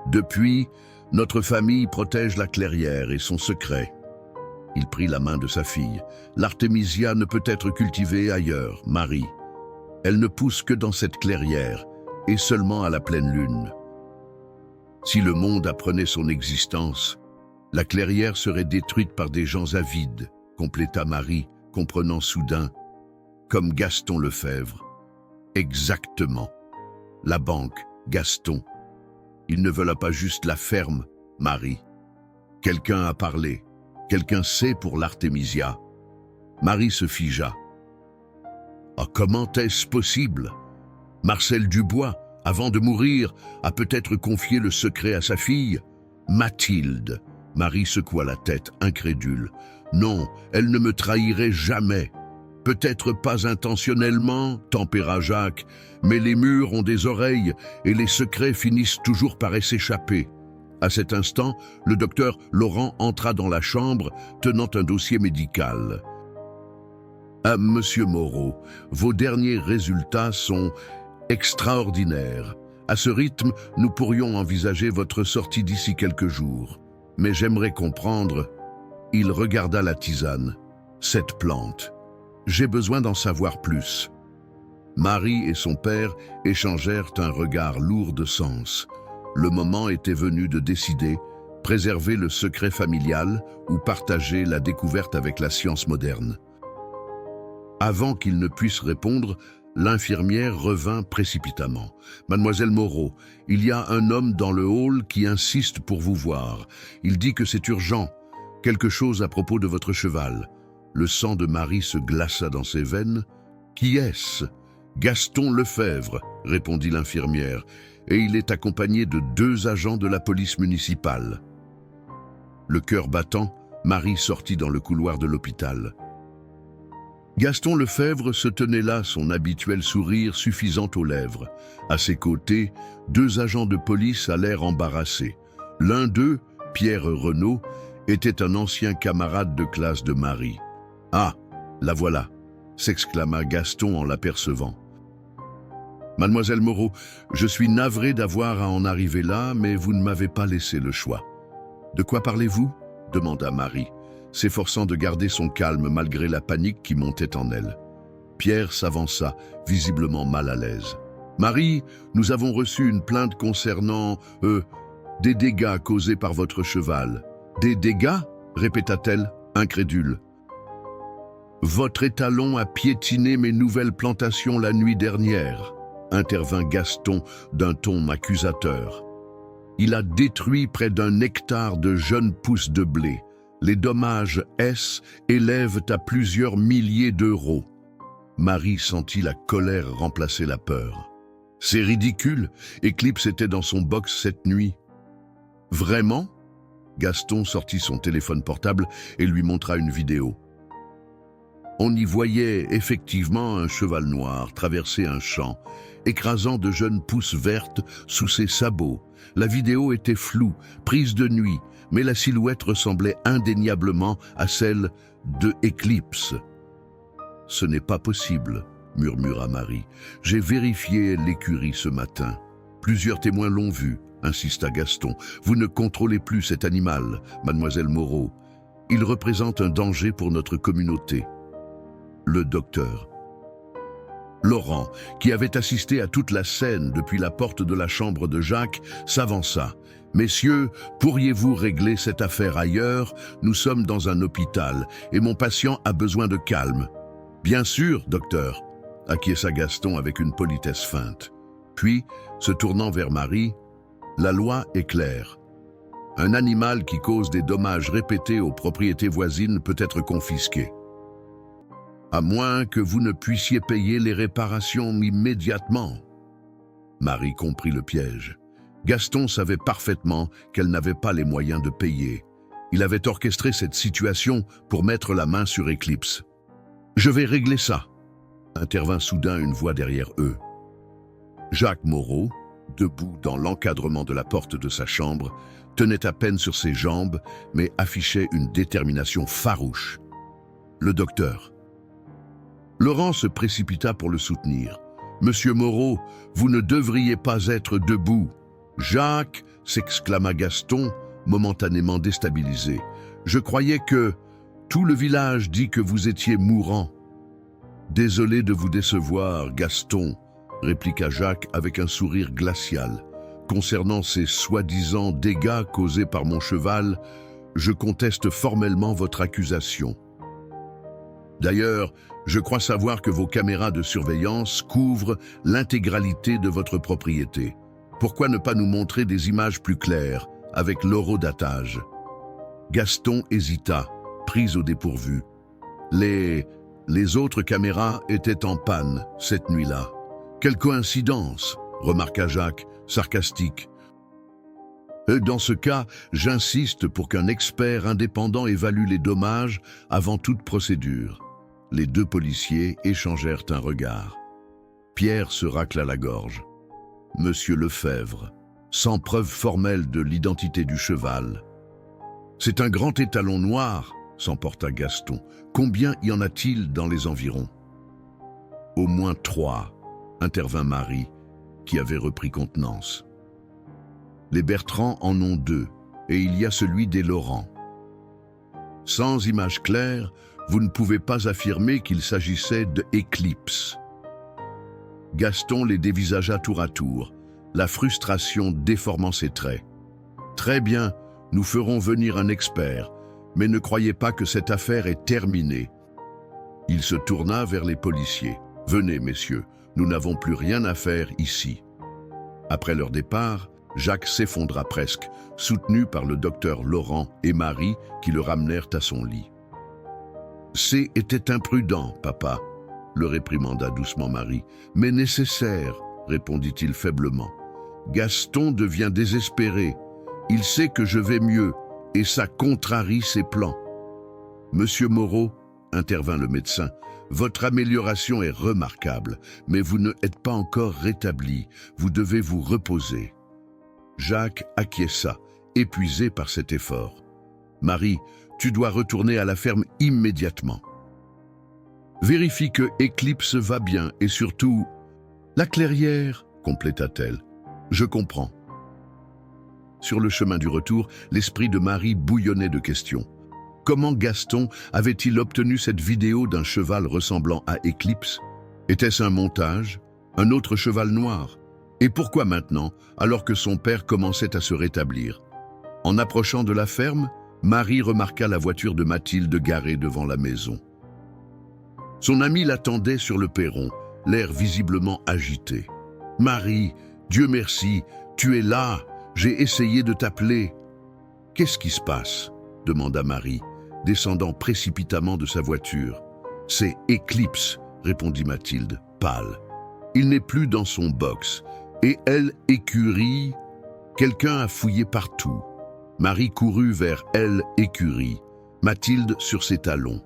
Depuis, notre famille protège la clairière et son secret. Il prit la main de sa fille. L'Artemisia ne peut être cultivée ailleurs, Marie. Elle ne pousse que dans cette clairière, et seulement à la pleine lune. Si le monde apprenait son existence, la clairière serait détruite par des gens avides, compléta Marie, comprenant soudain. Comme Gaston Lefebvre. Exactement. La banque, Gaston. Il ne veulent pas juste la ferme, Marie. Quelqu'un a parlé. Quelqu'un sait pour l'Artemisia. Marie se figea. Ah, comment est-ce possible? Marcel Dubois, avant de mourir, a peut-être confié le secret à sa fille. Mathilde. Marie secoua la tête, incrédule. Non, elle ne me trahirait jamais. Peut-être pas intentionnellement, tempéra Jacques, mais les murs ont des oreilles et les secrets finissent toujours par s'échapper. À cet instant, le docteur Laurent entra dans la chambre, tenant un dossier médical. « Ah, Monsieur Moreau, vos derniers résultats sont extraordinaires. À ce rythme, nous pourrions envisager votre sortie d'ici quelques jours. Mais j'aimerais comprendre... » Il regarda la tisane. « Cette plante. J'ai besoin d'en savoir plus. » Marie et son père échangèrent un regard lourd de sens. Le moment était venu de décider, préserver le secret familial ou partager la découverte avec la science moderne. Avant qu'il ne puisse répondre, l'infirmière revint précipitamment. « Mademoiselle Moreau, il y a un homme dans le hall qui insiste pour vous voir. Il dit que c'est urgent. Quelque chose à propos de votre cheval. » Le sang de Marie se glaça dans ses veines. « Qui est-ce » ? « Gaston Lefebvre, » répondit l'infirmière, « et il est accompagné de 2 agents de la police municipale. » Le cœur battant, Marie sortit dans le couloir de l'hôpital. Gaston Lefebvre se tenait là, son habituel sourire suffisant aux lèvres. À ses côtés, 2 agents de police à l'air embarrassé. L'un d'eux, Pierre Renaud, était un ancien camarade de classe de Marie. « Ah, la voilà !» s'exclama Gaston en l'apercevant. « Mademoiselle Moreau, je suis navré d'avoir à en arriver là, mais vous ne m'avez pas laissé le choix. »« De quoi parlez-vous » demanda Marie, s'efforçant de garder son calme malgré la panique qui montait en elle. Pierre s'avança, visiblement mal à l'aise. « Marie, nous avons reçu une plainte concernant, des dégâts causés par votre cheval. »« Des dégâts ?» répéta-t-elle, incrédule. « Votre étalon a piétiné mes nouvelles plantations la nuit dernière, » intervint Gaston d'un ton accusateur. « Il a détruit près d'1 hectare de jeunes pousses de blé. Les dommages élèvent à plusieurs milliers d'euros. » Marie sentit la colère remplacer la peur. « C'est ridicule, Eclipse était dans son box cette nuit. »« Vraiment ?» Gaston sortit son téléphone portable et lui montra une vidéo. On y voyait effectivement un cheval noir traverser un champ, écrasant de jeunes pousses vertes sous ses sabots. La vidéo était floue, prise de nuit, mais la silhouette ressemblait indéniablement à celle de Eclipse. « Ce n'est pas possible, » murmura Marie. « J'ai vérifié l'écurie ce matin. Plusieurs témoins l'ont vu, » insista Gaston. « Vous ne contrôlez plus cet animal, mademoiselle Moreau. Il représente un danger pour notre communauté. » Le docteur Laurent, qui avait assisté à toute la scène depuis la porte de la chambre de Jacques, s'avança. « Messieurs, pourriez-vous régler cette affaire ailleurs? Nous sommes dans un hôpital et mon patient a besoin de calme. »« Bien sûr, docteur, » acquiesça Gaston avec une politesse feinte. Puis, se tournant vers Marie, « La loi est claire. Un animal qui cause des dommages répétés aux propriétés voisines peut être confisqué. À moins que vous ne puissiez payer les réparations immédiatement. » Marie comprit le piège. Gaston savait parfaitement qu'elle n'avait pas les moyens de payer. Il avait orchestré cette situation pour mettre la main sur Eclipse. « Je vais régler ça !» intervint soudain une voix derrière eux. Jacques Moreau, debout dans l'encadrement de la porte de sa chambre, tenait à peine sur ses jambes, mais affichait une détermination farouche. Le docteur. Laurent se précipita pour le soutenir. « Monsieur Moreau, vous ne devriez pas être debout. »« Jacques !» s'exclama Gaston, momentanément déstabilisé. « Je croyais que tout le village dit que vous étiez mourant. »« Désolé de vous décevoir, Gaston, » répliqua Jacques avec un sourire glacial. « Concernant ces soi-disant dégâts causés par mon cheval, je conteste formellement votre accusation. D'ailleurs, je crois savoir que vos caméras de surveillance couvrent l'intégralité de votre propriété. Pourquoi ne pas nous montrer des images plus claires, avec l'horodatage ?» Gaston hésita, pris au dépourvu. Les autres caméras étaient en panne cette nuit-là. « Quelle coïncidence !» remarqua Jacques, sarcastique. « Dans ce cas, j'insiste pour qu'un expert indépendant évalue les dommages avant toute procédure. » Les deux policiers échangèrent un regard. Pierre se racla la gorge. « Monsieur Lefebvre, sans preuve formelle de l'identité du cheval. »« C'est un grand étalon noir, » s'emporta Gaston. « Combien y en a-t-il dans les environs ?»« Au moins 3, » intervint Marie, qui avait repris contenance. « Les Bertrand en ont 2, et il y a celui des Laurent. Sans image claire, vous ne pouvez pas affirmer qu'il s'agissait d'Eclipse. » Gaston les dévisagea tour à tour, la frustration déformant ses traits. « Très bien, nous ferons venir un expert, mais ne croyez pas que cette affaire est terminée. » Il se tourna vers les policiers. « Venez, messieurs, nous n'avons plus rien à faire ici. » Après leur départ, Jacques s'effondra presque, soutenu par le docteur Laurent et Marie qui le ramenèrent à son lit. « C'était imprudent, papa, » le réprimanda doucement Marie. « Mais nécessaire, » répondit-il faiblement. « Gaston devient désespéré. Il sait que je vais mieux, et ça contrarie ses plans. »« Monsieur Moreau, » intervint le médecin, « votre amélioration est remarquable, mais vous ne êtes pas encore rétabli. Vous devez vous reposer. » Jacques acquiesça, épuisé par cet effort. « Marie, tu dois retourner à la ferme immédiatement. Vérifie que Eclipse va bien et surtout... » « La clairière, » compléta-t-elle. « Je comprends. » Sur le chemin du retour, l'esprit de Marie bouillonnait de questions. Comment Gaston avait-il obtenu cette vidéo d'un cheval ressemblant à Eclipse ? Était-ce un montage? Un autre cheval noir? Et pourquoi maintenant, alors que son père commençait à se rétablir? En approchant de la ferme, Marie remarqua la voiture de Mathilde garée devant la maison. Son ami l'attendait sur le perron, l'air visiblement agité. « Marie, Dieu merci, tu es là, j'ai essayé de t'appeler. »« Qu'est-ce qui se passe ?» demanda Marie, descendant précipitamment de sa voiture. « C'est Eclipse, » répondit Mathilde, pâle. « Il n'est plus dans son box. Et elle, écurie, quelqu'un a fouillé partout. » Marie courut vers elle, écurie, Mathilde sur ses talons.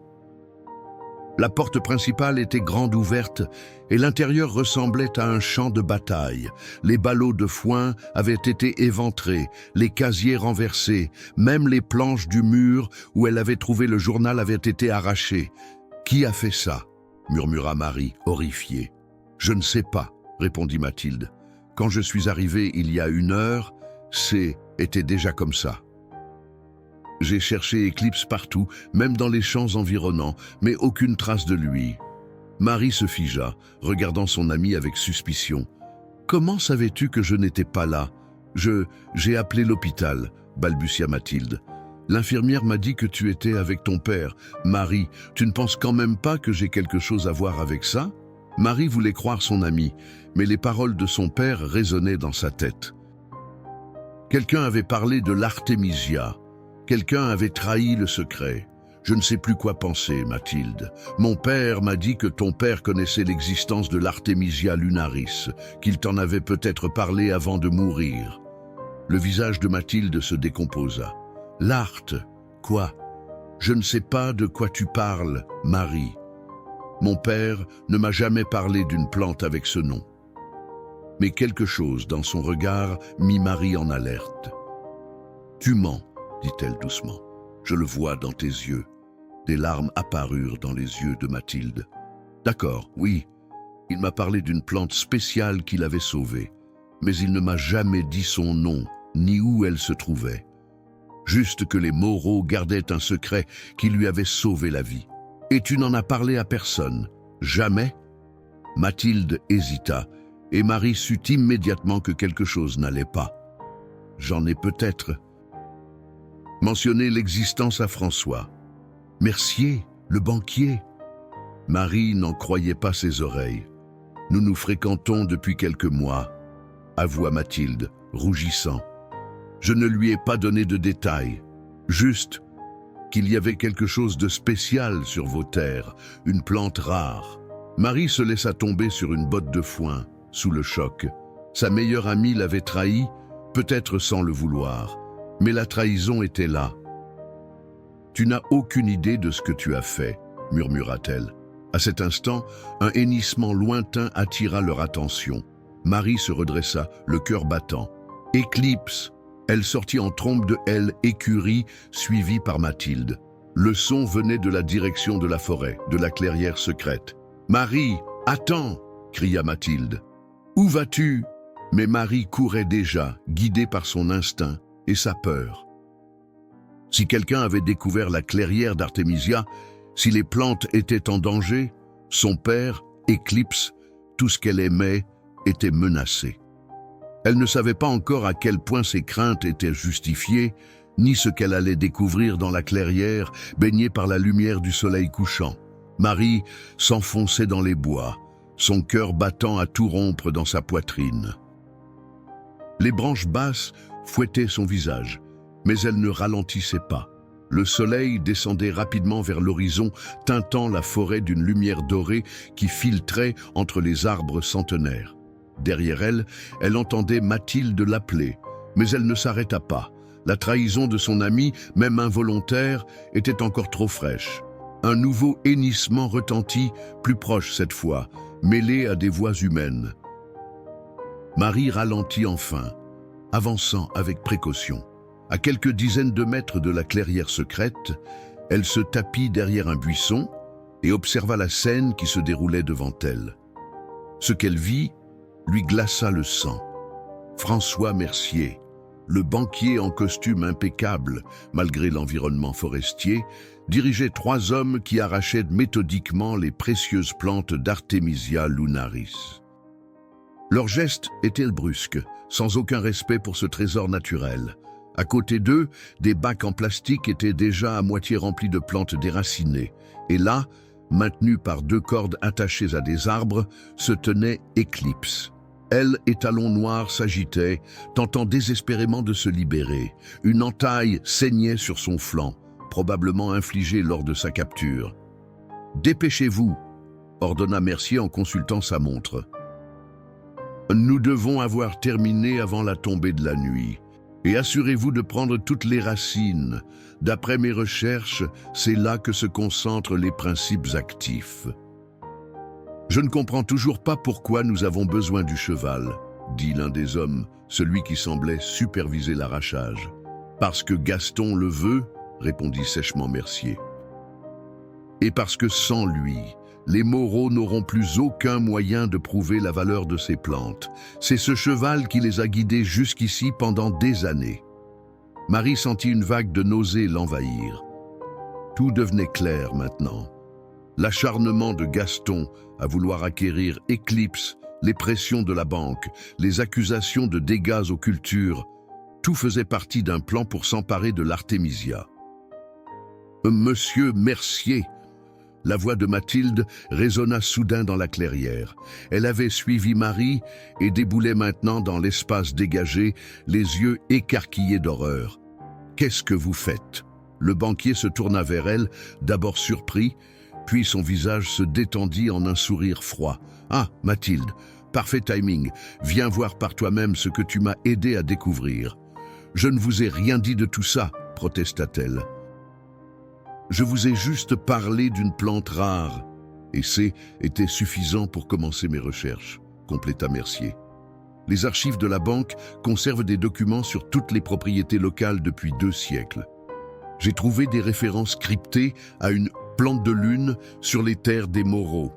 La porte principale était grande ouverte et l'intérieur ressemblait à un champ de bataille. Les ballots de foin avaient été éventrés, les casiers renversés, même les planches du mur où elle avait trouvé le journal avaient été arrachées. « Qui a fait ça ?» murmura Marie, horrifiée. « Je ne sais pas, » répondit Mathilde. « Quand je suis arrivée il y a 1 heure, était déjà comme ça. J'ai cherché Eclipse partout, même dans les champs environnants, mais aucune trace de lui. » Marie se figea, regardant son amie avec suspicion. « Comment savais-tu que je n'étais pas là ? J'ai appelé l'hôpital, » balbutia Mathilde. « L'infirmière m'a dit que tu étais avec ton père. Marie, tu ne penses quand même pas que j'ai quelque chose à voir avec ça ?» Marie voulait croire son amie, mais les paroles de son père résonnaient dans sa tête. Quelqu'un avait parlé de l'Artémisia. Quelqu'un avait trahi le secret. Je ne sais plus quoi penser, Mathilde. Mon père m'a dit que ton père connaissait l'existence de l'Artémisia lunaris, qu'il t'en avait peut-être parlé avant de mourir. Le visage de Mathilde se décomposa. L'Arte, quoi? Je ne sais pas de quoi tu parles, Marie. Mon père ne m'a jamais parlé d'une plante avec ce nom. Mais quelque chose dans son regard mit Marie en alerte. Tu mens, dit-elle doucement. Je le vois dans tes yeux. Des larmes apparurent dans les yeux de Mathilde. D'accord, oui, il m'a parlé d'une plante spéciale qu'il avait sauvée, mais il ne m'a jamais dit son nom, ni où elle se trouvait. Juste que les Moreau gardaient un secret qui lui avait sauvé la vie. Et tu n'en as parlé à personne, jamais? Mathilde hésita, et Marie sut immédiatement que quelque chose n'allait pas. J'en ai peut-être mentionné l'existence à François. Mercier, le banquier. Marie n'en croyait pas ses oreilles. Nous nous fréquentons depuis quelques mois, avoua Mathilde, rougissant. Je ne lui ai pas donné de détails, juste qu'il y avait quelque chose de spécial sur vos terres, une plante rare. Marie se laissa tomber sur une botte de foin, sous le choc. Sa meilleure amie l'avait trahi, peut-être sans le vouloir, mais la trahison était là. « Tu n'as aucune idée de ce que tu as fait, » murmura-t-elle. À cet instant, un hennissement lointain attira leur attention. Marie se redressa, le cœur battant. « Éclipse !» Elle sortit en trompe de aile écurie, suivie par Mathilde. Le son venait de la direction de la forêt, de la clairière secrète. « Marie, attends !» cria Mathilde. « Où vas-tu » Mais Marie courait déjà, guidée par son instinct et sa peur. Si quelqu'un avait découvert la clairière d'Artémisia, si les plantes étaient en danger, son père, Eclipse, tout ce qu'elle aimait, était menacé. Elle ne savait pas encore à quel point ses craintes étaient justifiées, ni ce qu'elle allait découvrir dans la clairière, baignée par la lumière du soleil couchant. Marie s'enfonçait dans les bois, son cœur battant à tout rompre dans sa poitrine. Les branches basses fouettaient son visage, mais elle ne ralentissait pas. Le soleil descendait rapidement vers l'horizon, teintant la forêt d'une lumière dorée qui filtrait entre les arbres centenaires. Derrière elle, elle entendait Mathilde l'appeler, mais elle ne s'arrêta pas. La trahison de son amie, même involontaire, était encore trop fraîche. Un nouveau hennissement retentit, plus proche cette fois, mêlé à des voix humaines. Marie ralentit enfin, avançant avec précaution. À quelques dizaines de mètres de la clairière secrète, elle se tapit derrière un buisson et observa la scène qui se déroulait devant elle. Ce qu'elle vit lui glaça le sang. François Mercier, Le banquier en costume impeccable, malgré l'environnement forestier, dirigeait 3 hommes qui arrachaient méthodiquement les précieuses plantes d'Artemisia lunaris. Leurs gestes étaient brusques, sans aucun respect pour ce trésor naturel. À côté d'eux, des bacs en plastique étaient déjà à moitié remplis de plantes déracinées. Et là, maintenue par 2 cordes attachées à des arbres, se tenait Éclipse. Elle et Talon Noir s'agitaient, tentant désespérément de se libérer. Une entaille saignait sur son flanc, probablement infligée lors de sa capture. « Dépêchez-vous » ordonna Mercier en consultant sa montre. « Nous devons avoir terminé avant la tombée de la nuit. Et assurez-vous de prendre toutes les racines. D'après mes recherches, c'est là que se concentrent les principes actifs. » « Je ne comprends toujours pas pourquoi nous avons besoin du cheval, » dit l'un des hommes, celui qui semblait superviser l'arrachage. « Parce que Gaston le veut, » répondit sèchement Mercier. « Et parce que sans lui, les Moreau n'auront plus aucun moyen de prouver la valeur de ces plantes. C'est ce cheval qui les a guidés jusqu'ici pendant des années. » Marie sentit une vague de nausée l'envahir. Tout devenait clair maintenant. L'acharnement de Gaston à vouloir acquérir Éclipse, les pressions de la banque, les accusations de dégâts aux cultures, tout faisait partie d'un plan pour s'emparer de l'Artemisia. « Monsieur Mercier !» La voix de Mathilde résonna soudain dans la clairière. Elle avait suivi Marie et déboulait maintenant dans l'espace dégagé, les yeux écarquillés d'horreur. « Qu'est-ce que vous faites ?» Le banquier se tourna vers elle, d'abord surpris, puis son visage se détendit en un sourire froid. « Ah, Mathilde, parfait timing. Viens voir par toi-même ce que tu m'as aidé à découvrir. »« Je ne vous ai rien dit de tout ça, » protesta-t-elle. « Je vous ai juste parlé d'une plante rare. Et était suffisant pour commencer mes recherches, » compléta Mercier. Les archives de la banque conservent des documents sur toutes les propriétés locales depuis 2 siècles. J'ai trouvé des références cryptées à une plante de lune sur les terres des Moreau.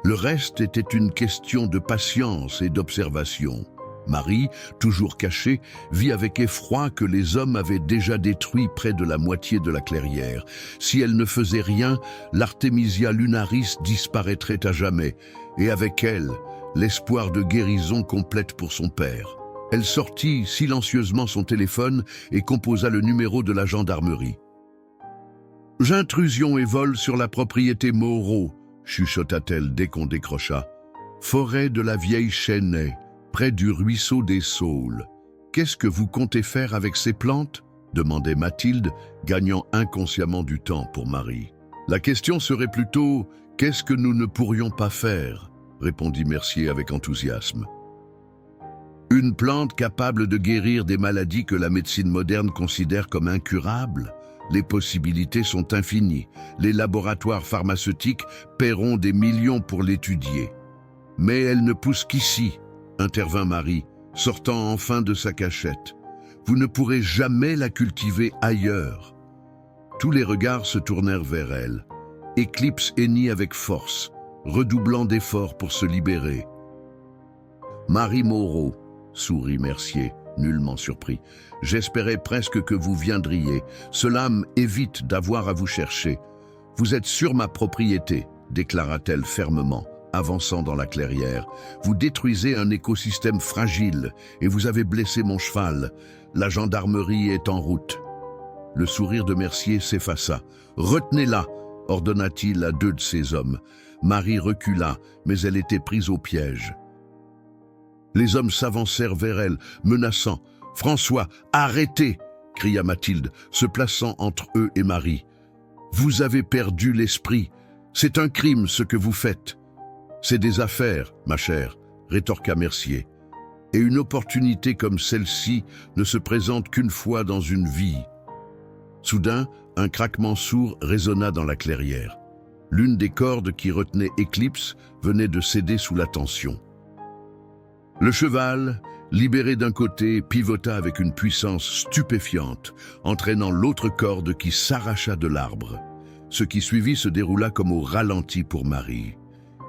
Le reste était une question de patience et d'observation. Marie, toujours cachée, vit avec effroi que les hommes avaient déjà détruit près de la moitié de la clairière. Si elle ne faisait rien, l'Artemisia lunaris disparaîtrait à jamais, et avec elle, l'espoir de guérison complète pour son père. Elle sortit silencieusement son téléphone et composa le numéro de la gendarmerie. « J'intrusion et vol sur la propriété Moreau », chuchota-t-elle dès qu'on décrocha. « Forêt de la vieille Chênaie, près du ruisseau des Saules. Qu'est-ce que vous comptez faire avec ces plantes ?» demandait Mathilde, gagnant inconsciemment du temps pour Marie. « La question serait plutôt « qu'est-ce que nous ne pourrions pas faire ?» répondit Mercier avec enthousiasme. « Une plante capable de guérir des maladies que la médecine moderne considère comme incurables ? Les possibilités sont infinies. Les laboratoires pharmaceutiques paieront des millions pour l'étudier. Mais elle ne pousse qu'ici, » intervint Marie, sortant enfin de sa cachette. « Vous ne pourrez jamais la cultiver ailleurs. » Tous les regards se tournèrent vers elle. Éclipse hennit avec force, redoublant d'efforts pour se libérer. « Marie Moreau, » sourit Mercier, nullement surpris. « J'espérais presque que vous viendriez. Cela m'évite d'avoir à vous chercher. Vous êtes sur ma propriété, » déclara-t-elle fermement, avançant dans la clairière. « Vous détruisez un écosystème fragile et vous avez blessé mon cheval. La gendarmerie est en route. » Le sourire de Mercier s'effaça. « Retenez-la » ordonna-t-il à 2 de ses hommes. Marie recula, mais elle était prise au piège. Les hommes s'avancèrent vers elle, menaçant. « François, arrêtez !» cria Mathilde, se plaçant entre eux et Marie. « Vous avez perdu l'esprit. C'est un crime ce que vous faites. »« C'est des affaires, ma chère, » rétorqua Mercier. « Et une opportunité comme celle-ci ne se présente qu'une fois dans une vie. » Soudain, un craquement sourd résonna dans la clairière. L'une des cordes qui retenait Éclipse venait de céder sous la tension. Le cheval, libéré d'un côté, pivota avec une puissance stupéfiante, entraînant l'autre corde qui s'arracha de l'arbre. Ce qui suivit se déroula comme au ralenti pour Marie.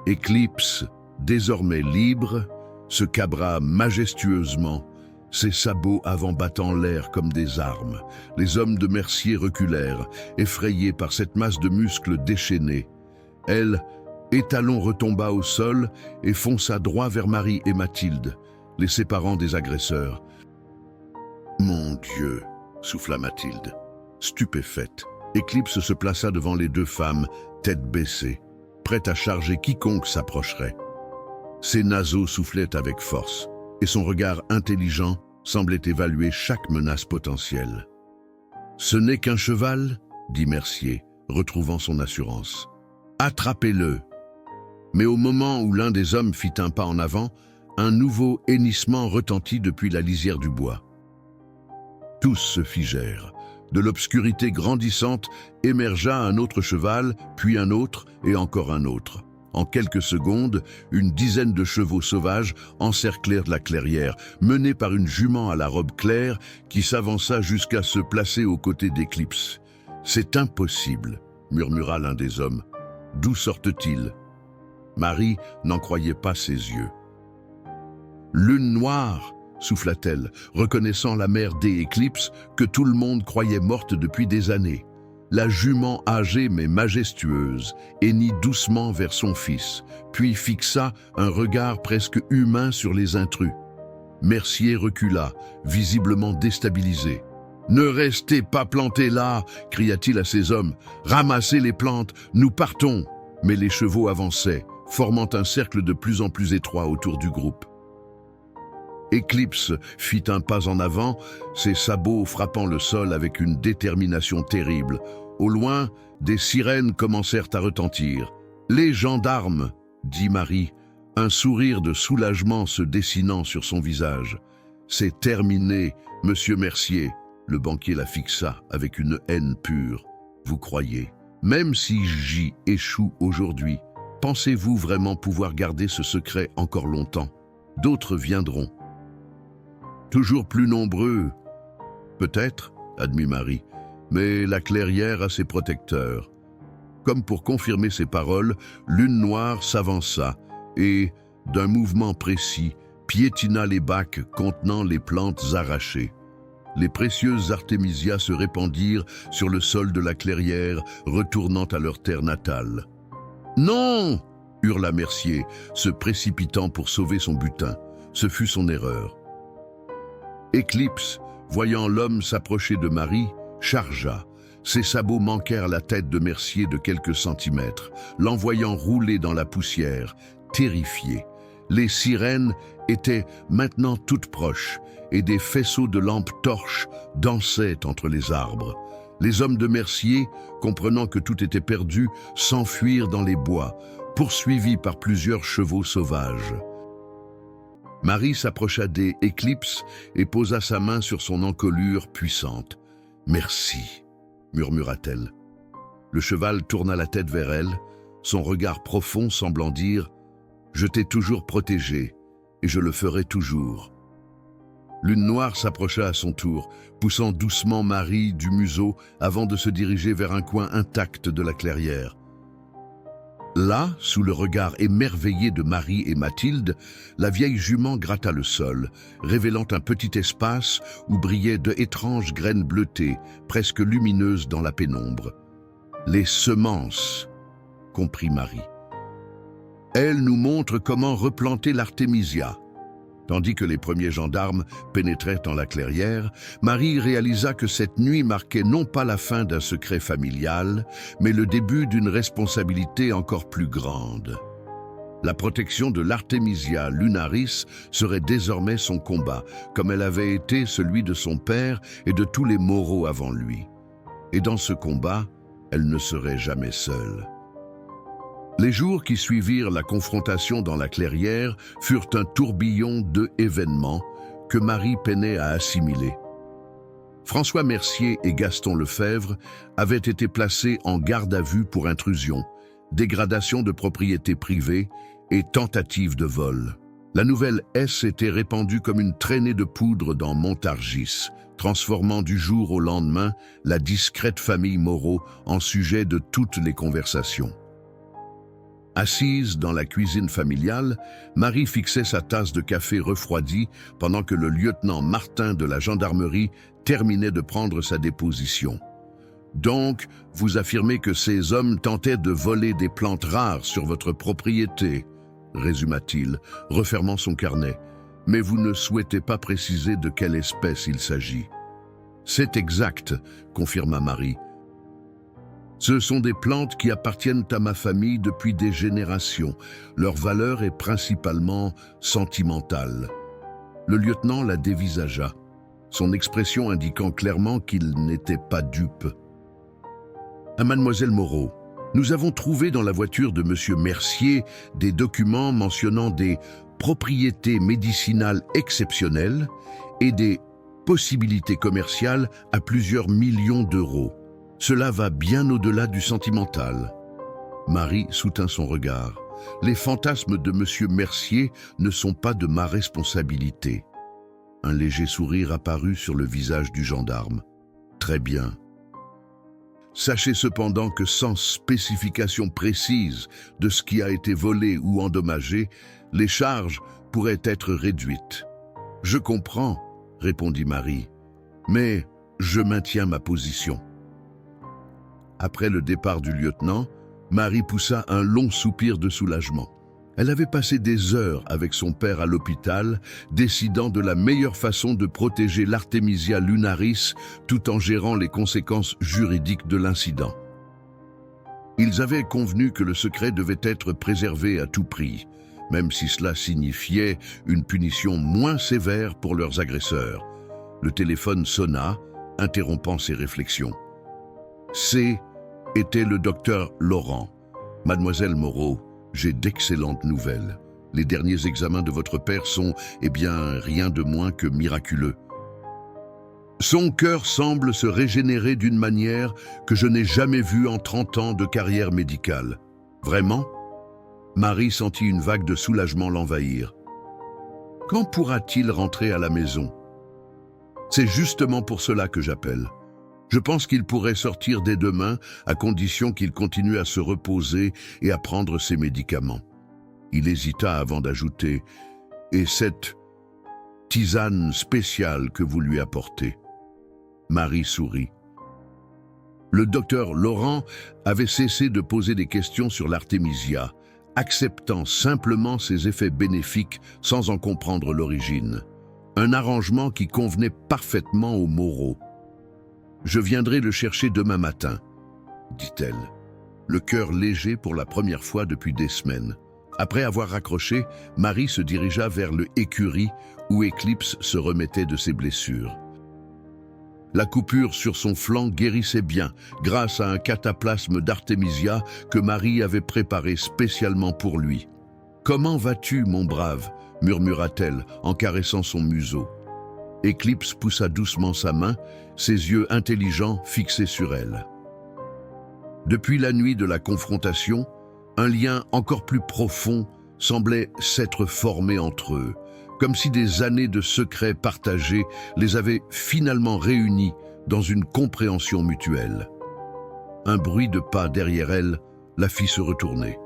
Éclipse, désormais libre, se cabra majestueusement ses sabots avant battant l'air comme des armes. Les hommes de Mercier reculèrent, effrayés par cette masse de muscles déchaînés. Elle, étalon, retomba au sol et fonça droit vers Marie et Mathilde, les séparant des agresseurs. « Mon Dieu !» souffla Mathilde. Stupéfaite, Éclipse se plaça devant les deux femmes, tête baissée, prête à charger quiconque s'approcherait. Ses naseaux soufflaient avec force, et son regard intelligent semblait évaluer chaque menace potentielle. « Ce n'est qu'un cheval ?» dit Mercier, retrouvant son assurance. « Attrapez-le !» Mais au moment où l'un des hommes fit un pas en avant, un nouveau hennissement retentit depuis la lisière du bois. Tous se figèrent. De l'obscurité grandissante émergea un autre cheval, puis un autre et encore un autre. En quelques secondes, une dizaine de chevaux sauvages encerclèrent la clairière, menés par une jument à la robe claire qui s'avança jusqu'à se placer aux côtés d'Éclipse. « C'est impossible », murmura l'un des hommes. « D'où sortent-ils » Marie n'en croyait pas ses yeux. « Lune noire !» souffla-t-elle, reconnaissant la mère d'Éclipse que tout le monde croyait morte depuis des années. La jument âgée mais majestueuse hennit doucement vers son fils, puis fixa un regard presque humain sur les intrus. Mercier recula, visiblement déstabilisé. « Ne restez pas plantés là !» cria-t-il à ses hommes. « Ramassez les plantes, nous partons !» Mais les chevaux avançaient, formant un cercle de plus en plus étroit autour du groupe. Éclipse fit un pas en avant, ses sabots frappant le sol avec une détermination terrible. Au loin, des sirènes commencèrent à retentir. « Les gendarmes !» dit Marie, un sourire de soulagement se dessinant sur son visage. « C'est terminé, monsieur Mercier !» Le banquier la fixa avec une haine pure. « Vous croyez ? Même si j'y échoue aujourd'hui, pensez-vous vraiment pouvoir garder ce secret encore longtemps ? D'autres viendront. » Toujours plus nombreux. Peut-être, admit Marie, mais la clairière a ses protecteurs. Comme pour confirmer ses paroles, Lune Noire s'avança et, d'un mouvement précis, piétina les bacs contenant les plantes arrachées. Les précieuses artémisias se répandirent sur le sol de la clairière, retournant à leur terre natale. « Non !» hurla Mercier, se précipitant pour sauver son butin. Ce fut son erreur. Éclipse, voyant l'homme s'approcher de Marie, chargea. Ses sabots manquèrent la tête de Mercier de quelques centimètres, l'envoyant rouler dans la poussière, terrifié. Les sirènes étaient maintenant toutes proches, et des faisceaux de lampes torches dansaient entre les arbres. Les hommes de Mercier, comprenant que tout était perdu, s'enfuirent dans les bois, poursuivis par plusieurs chevaux sauvages. Marie s'approcha d'Éclipse et posa sa main sur son encolure puissante. « Merci », murmura-t-elle. Le cheval tourna la tête vers elle, son regard profond semblant dire « Je t'ai toujours protégé, et je le ferai toujours ». Lune Noire s'approcha à son tour, poussant doucement Marie du museau avant de se diriger vers un coin intact de la clairière. Là, sous le regard émerveillé de Marie et Mathilde, la vieille jument gratta le sol, révélant un petit espace où brillaient d'étranges graines bleutées, presque lumineuses dans la pénombre. « Les semences !» comprit Marie. Elle nous montre comment replanter l'artémisia. Tandis que les premiers gendarmes pénétraient dans la clairière, Marie réalisa que cette nuit marquait non pas la fin d'un secret familial, mais le début d'une responsabilité encore plus grande. La protection de l'Artemisia lunaris serait désormais son combat, comme elle avait été celui de son père et de tous les Moreau avant lui. Et dans ce combat, elle ne serait jamais seule. Les jours qui suivirent la confrontation dans la clairière furent un tourbillon d'événements que Marie peinait à assimiler. François Mercier et Gaston Lefebvre avaient été placés en garde à vue pour intrusion, dégradation de propriété privée et tentative de vol. La nouvelle S était répandue comme une traînée de poudre dans Montargis, transformant du jour au lendemain la discrète famille Moreau en sujet de toutes les conversations. Assise dans la cuisine familiale, Marie fixait sa tasse de café refroidi pendant que le lieutenant Martin de la gendarmerie terminait de prendre sa déposition. « Donc, vous affirmez que ces hommes tentaient de voler des plantes rares sur votre propriété », résuma-t-il, refermant son carnet. « Mais vous ne souhaitez pas préciser de quelle espèce il s'agit. »« C'est exact », confirma Marie. Ce sont des plantes qui appartiennent à ma famille depuis des générations. Leur valeur est principalement sentimentale. Le lieutenant la dévisagea, son expression indiquant clairement qu'il n'était pas dupe. À Mademoiselle Moreau, nous avons trouvé dans la voiture de Monsieur Mercier des documents mentionnant des propriétés médicinales exceptionnelles et des possibilités commerciales à plusieurs millions d'euros. Cela va bien au-delà du sentimental. Marie soutint son regard. Les fantasmes de Monsieur Mercier ne sont pas de ma responsabilité. Un léger sourire apparut sur le visage du gendarme. Très bien. Sachez cependant que sans spécification précise de ce qui a été volé ou endommagé, les charges pourraient être réduites. Je comprends, répondit Marie, mais je maintiens ma position. Après le départ du lieutenant, Marie poussa un long soupir de soulagement. Elle avait passé des heures avec son père à l'hôpital, décidant de la meilleure façon de protéger l'Artemisia lunaris tout en gérant les conséquences juridiques de l'incident. Ils avaient convenu que le secret devait être préservé à tout prix, même si cela signifiait une punition moins sévère pour leurs agresseurs. Le téléphone sonna, interrompant ses réflexions. Était le docteur Laurent. « Mademoiselle Moreau, j'ai d'excellentes nouvelles. Les derniers examens de votre père sont, rien de moins que miraculeux. Son cœur semble se régénérer d'une manière que je n'ai jamais vue en 30 ans de carrière médicale. Vraiment ?» Marie sentit une vague de soulagement l'envahir. « Quand pourra-t-il rentrer à la maison ? C'est justement pour cela que j'appelle. Je pense qu'il pourrait sortir dès demain, à condition qu'il continue à se reposer et à prendre ses médicaments. » Il hésita avant d'ajouter « Et cette tisane spéciale que vous lui apportez ?» Marie sourit. Le docteur Laurent avait cessé de poser des questions sur l'artémisia, acceptant simplement ses effets bénéfiques sans en comprendre l'origine. Un arrangement qui convenait parfaitement aux Moreau. « Je viendrai le chercher demain matin, » dit-elle, le cœur léger pour la première fois depuis des semaines. Après avoir raccroché, Marie se dirigea vers le écurie où Eclipse se remettait de ses blessures. La coupure sur son flanc guérissait bien grâce à un cataplasme d'artémisia que Marie avait préparé spécialement pour lui. « Comment vas-tu, mon brave ?» murmura-t-elle en caressant son museau. Eclipse poussa doucement sa main, ses yeux intelligents fixés sur elle. Depuis la nuit de la confrontation, un lien encore plus profond semblait s'être formé entre eux, comme si des années de secrets partagés les avaient finalement réunis dans une compréhension mutuelle. Un bruit de pas derrière elle la fit se retourner.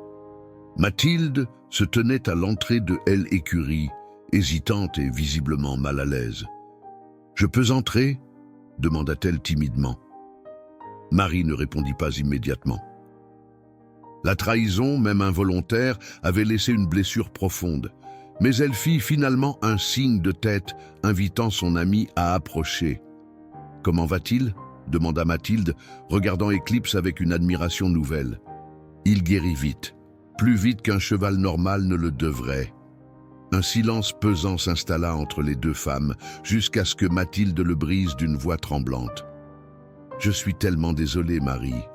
Mathilde se tenait à l'entrée de l'écurie, hésitante et visiblement mal à l'aise. « Je peux entrer ?» demanda-t-elle timidement. Marie ne répondit pas immédiatement. La trahison, même involontaire, avait laissé une blessure profonde, mais elle fit finalement un signe de tête, invitant son ami à approcher. « Comment va-t-il » demanda Mathilde, regardant Eclipse avec une admiration nouvelle. « Il guérit vite, plus vite qu'un cheval normal ne le devrait. » Un silence pesant s'installa entre les deux femmes, jusqu'à ce que Mathilde le brise d'une voix tremblante. « Je suis tellement désolée, Marie.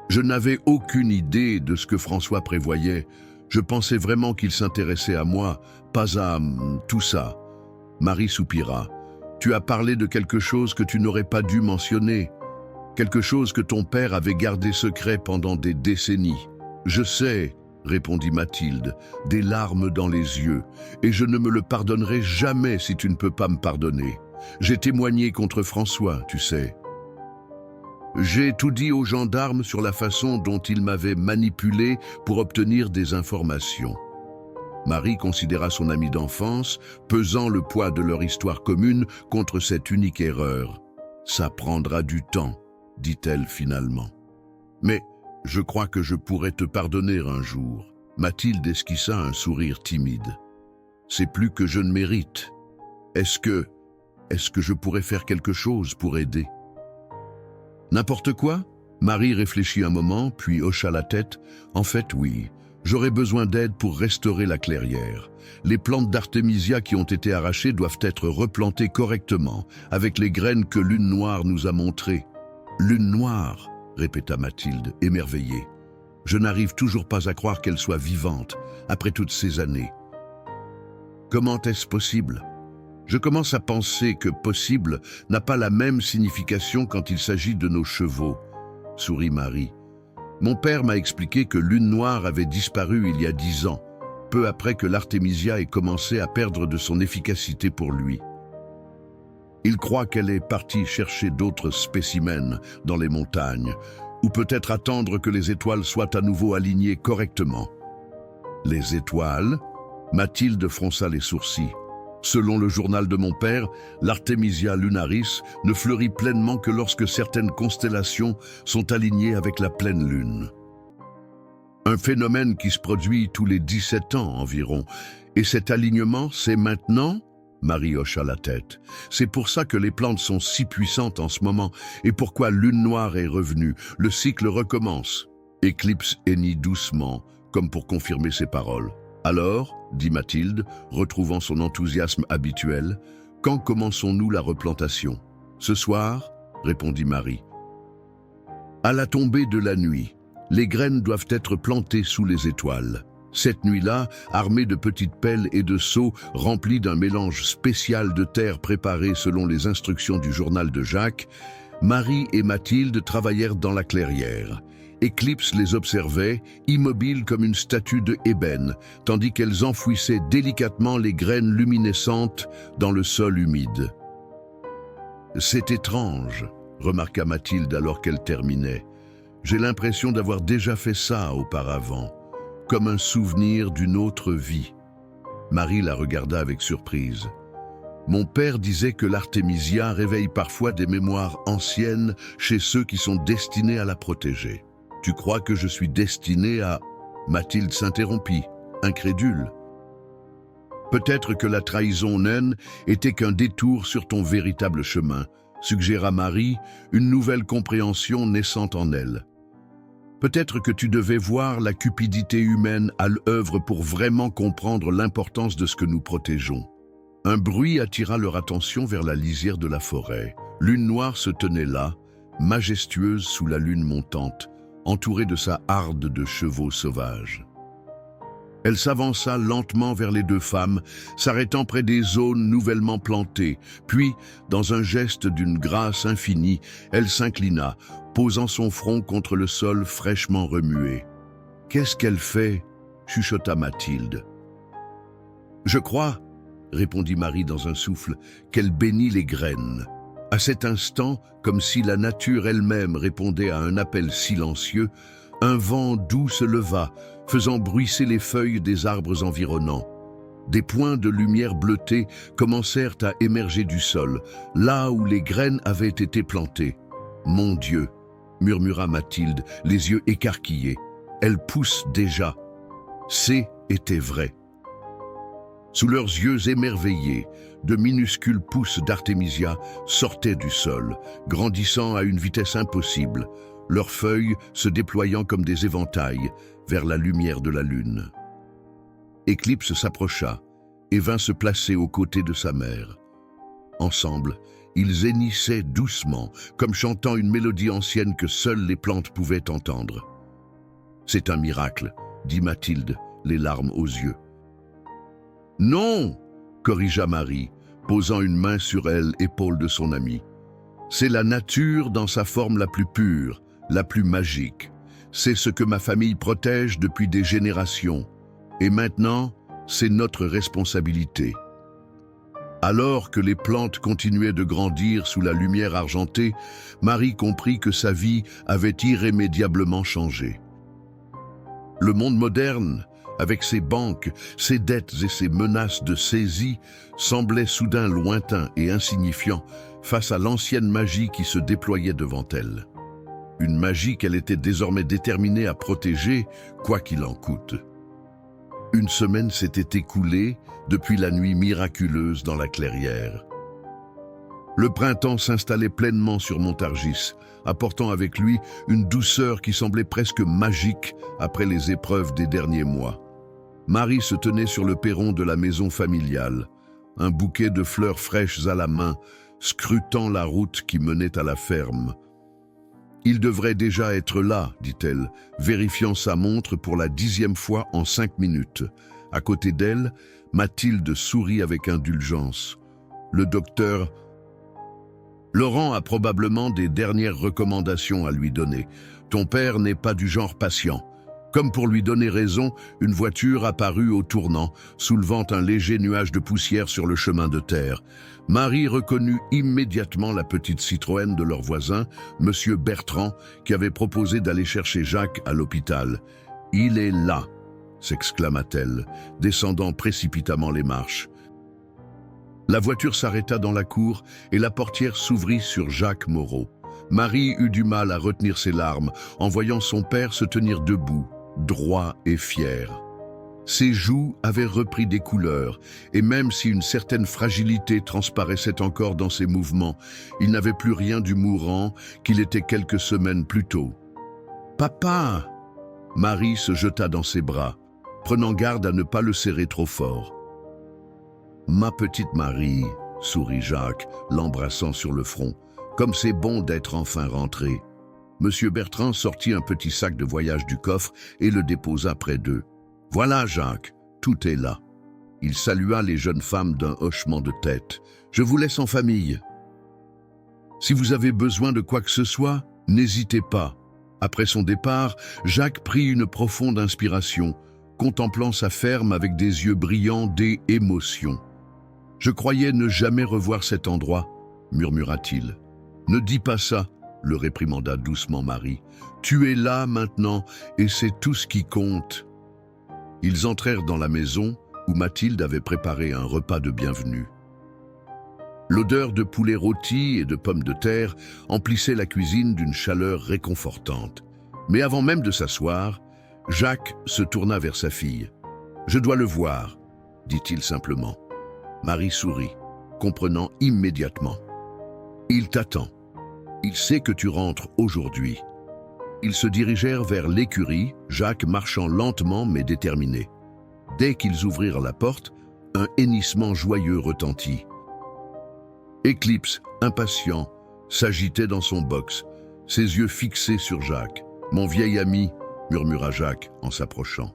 Je n'avais aucune idée de ce que François prévoyait. Je pensais vraiment qu'il s'intéressait à moi, pas à tout ça. » Marie soupira. « Tu as parlé de quelque chose que tu n'aurais pas dû mentionner, quelque chose que ton père avait gardé secret pendant des décennies. »« Je sais, » répondit Mathilde, des larmes dans les yeux, « et je ne me le pardonnerai jamais si tu ne peux pas me pardonner. J'ai témoigné contre François, tu sais. » J'ai tout dit aux gendarmes sur la façon dont ils m'avaient manipulé pour obtenir des informations. Marie considéra son amie d'enfance, pesant le poids de leur histoire commune contre cette unique erreur. « Ça prendra du temps », dit-elle finalement. « Mais je crois que je pourrais te pardonner un jour. » Mathilde esquissa un sourire timide. « C'est plus que je ne mérite. Est-ce que je pourrais faire quelque chose pour aider ?» N'importe quoi? Marie réfléchit un moment, puis hocha la tête. « En fait, oui. J'aurais besoin d'aide pour restaurer la clairière. Les plantes d'artémisia qui ont été arrachées doivent être replantées correctement, avec les graines que Lune Noire nous a montrées. »« Lune Noire » répéta Mathilde, émerveillée. « Je n'arrive toujours pas à croire qu'elle soit vivante, après toutes ces années. » « Comment est-ce possible ? Je commence à penser que « possible » n'a pas la même signification quand il s'agit de nos chevaux, » sourit Marie. « Mon père m'a expliqué que Lune Noire avait disparu il y a 10 ans, peu après que l'artémisia ait commencé à perdre de son efficacité pour lui. Il croit qu'elle est partie chercher d'autres spécimens dans les montagnes, ou peut-être attendre que les étoiles soient à nouveau alignées correctement. » Les étoiles? Mathilde fronça les sourcils. Selon le journal de mon père, l'Artemisia lunaris ne fleurit pleinement que lorsque certaines constellations sont alignées avec la pleine lune. Un phénomène qui se produit tous les 17 ans environ. Et cet alignement, c'est maintenant? Marie hocha la tête. C'est pour ça que les plantes sont si puissantes en ce moment et pourquoi Lune Noire est revenue. Le cycle recommence. Éclipse hennit doucement, comme pour confirmer ses paroles. Alors, dit Mathilde, retrouvant son enthousiasme habituel, quand commençons-nous la replantation? Ce soir, répondit Marie. À la tombée de la nuit, les graines doivent être plantées sous les étoiles. Cette nuit-là, armée de petites pelles et de seaux remplis d'un mélange spécial de terre préparé selon les instructions du journal de Jacques, Marie et Mathilde travaillèrent dans la clairière. Éclipse les observait, immobile comme une statue de ébène, tandis qu'elles enfouissaient délicatement les graines luminescentes dans le sol humide. « C'est étrange, » remarqua Mathilde alors qu'elle terminait. « J'ai l'impression d'avoir déjà fait ça auparavant, comme un souvenir d'une autre vie. » Marie la regarda avec surprise. « Mon père disait que l'artémisia réveille parfois des mémoires anciennes chez ceux qui sont destinés à la protéger. » « Tu crois que je suis destinée à... » Mathilde s'interrompit, incrédule. « Peut-être que la trahison naine était qu'un détour sur ton véritable chemin, » suggéra Marie, une nouvelle compréhension naissant en elle. « Peut-être que tu devais voir la cupidité humaine à l'œuvre pour vraiment comprendre l'importance de ce que nous protégeons. » Un bruit attira leur attention vers la lisière de la forêt. Lune Noire se tenait là, majestueuse sous la lune montante, entourée de sa harde de chevaux sauvages. Elle s'avança lentement vers les deux femmes, s'arrêtant près des zones nouvellement plantées, puis, dans un geste d'une grâce infinie, elle s'inclina, posant son front contre le sol fraîchement remué. « Qu'est-ce qu'elle fait ?» chuchota Mathilde. « Je crois, » répondit Marie dans un souffle, « qu'elle bénit les graines. » À cet instant, comme si la nature elle-même répondait à un appel silencieux, un vent doux se leva, faisant bruisser les feuilles des arbres environnants. Des points de lumière bleutée commencèrent à émerger du sol, là où les graines avaient été plantées. « Mon Dieu !» murmura Mathilde, les yeux écarquillés. « Elle pousse déjà. » C'était vrai. Sous leurs yeux émerveillés, de minuscules pousses d'artémisia sortaient du sol, grandissant à une vitesse impossible, leurs feuilles se déployant comme des éventails vers la lumière de la lune. Éclipse s'approcha et vint se placer aux côtés de sa mère. Ensemble, ils hennissaient doucement, comme chantant une mélodie ancienne que seules les plantes pouvaient entendre. « C'est un miracle, » dit Mathilde, les larmes aux yeux. « Non !» corrigea Marie, posant une main sur l'épaule de son amie. « C'est la nature dans sa forme la plus pure, la plus magique. C'est ce que ma famille protège depuis des générations. Et maintenant, c'est notre responsabilité. » Alors que les plantes continuaient de grandir sous la lumière argentée, Marie comprit que sa vie avait irrémédiablement changé. Le monde moderne, avec ses banques, ses dettes et ses menaces de saisie, semblait soudain lointain et insignifiant face à l'ancienne magie qui se déployait devant elle. Une magie qu'elle était désormais déterminée à protéger, quoi qu'il en coûte. Une semaine s'était écoulée depuis la nuit miraculeuse dans la clairière. Le printemps s'installait pleinement sur Montargis, apportant avec lui une douceur qui semblait presque magique après les épreuves des derniers mois. Marie se tenait sur le perron de la maison familiale, un bouquet de fleurs fraîches à la main, scrutant la route qui menait à la ferme. « Il devrait déjà être là, dit-elle, vérifiant sa montre pour la 10e fois en 5 minutes. À côté d'elle, Mathilde sourit avec indulgence. Le docteur... Laurent a probablement des dernières recommandations à lui donner. Ton père n'est pas du genre patient. Comme pour lui donner raison, une voiture apparut au tournant, soulevant un léger nuage de poussière sur le chemin de terre. Marie reconnut immédiatement la petite Citroën de leur voisin, Monsieur Bertrand, qui avait proposé d'aller chercher Jacques à l'hôpital. « Il est là !» s'exclama-t-elle, descendant précipitamment les marches. La voiture s'arrêta dans la cour et la portière s'ouvrit sur Jacques Moreau. Marie eut du mal à retenir ses larmes en voyant son père se tenir debout, droit et fier. Ses joues avaient repris des couleurs, et même si une certaine fragilité transparaissait encore dans ses mouvements, il n'avait plus rien du mourant qu'il était quelques semaines plus tôt. « Papa !» Marie se jeta dans ses bras, prenant garde à ne pas le serrer trop fort. « Ma petite Marie !» sourit Jacques, l'embrassant sur le front. « Comme c'est bon d'être enfin rentré !» Monsieur Bertrand sortit un petit sac de voyage du coffre et le déposa près d'eux. « Voilà, Jacques, tout est là. » Il salua les jeunes femmes d'un hochement de tête. « Je vous laisse en famille. Si vous avez besoin de quoi que ce soit, n'hésitez pas. » Après son départ, Jacques prit une profonde inspiration, contemplant sa ferme avec des yeux brillants d'émotion. « Je croyais ne jamais revoir cet endroit, » murmura-t-il. « Ne dis pas ça, » le réprimanda doucement Marie. « Tu es là maintenant et c'est tout ce qui compte. » Ils entrèrent dans la maison où Mathilde avait préparé un repas de bienvenue. L'odeur de poulet rôti et de pommes de terre emplissait la cuisine d'une chaleur réconfortante. Mais avant même de s'asseoir, Jacques se tourna vers sa fille. « Je dois le voir, » dit-il simplement. Marie sourit, comprenant immédiatement. « Il t'attend. Il sait que tu rentres aujourd'hui. » Ils se dirigèrent vers l'écurie, Jacques marchant lentement mais déterminé. Dès qu'ils ouvrirent la porte, un hennissement joyeux retentit. Éclipse, impatient, s'agitait dans son box, ses yeux fixés sur Jacques. « Mon vieil ami » murmura Jacques en s'approchant.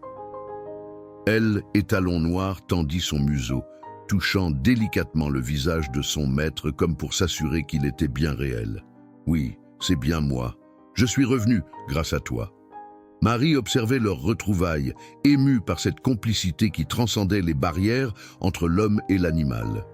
Elle, étalon noir, tendit son museau, touchant délicatement le visage de son maître comme pour s'assurer qu'il était bien réel. « Oui, c'est bien moi. Je suis revenu grâce à toi. » Marie observait leurs retrouvailles, émue par cette complicité qui transcendait les barrières entre l'homme et l'animal.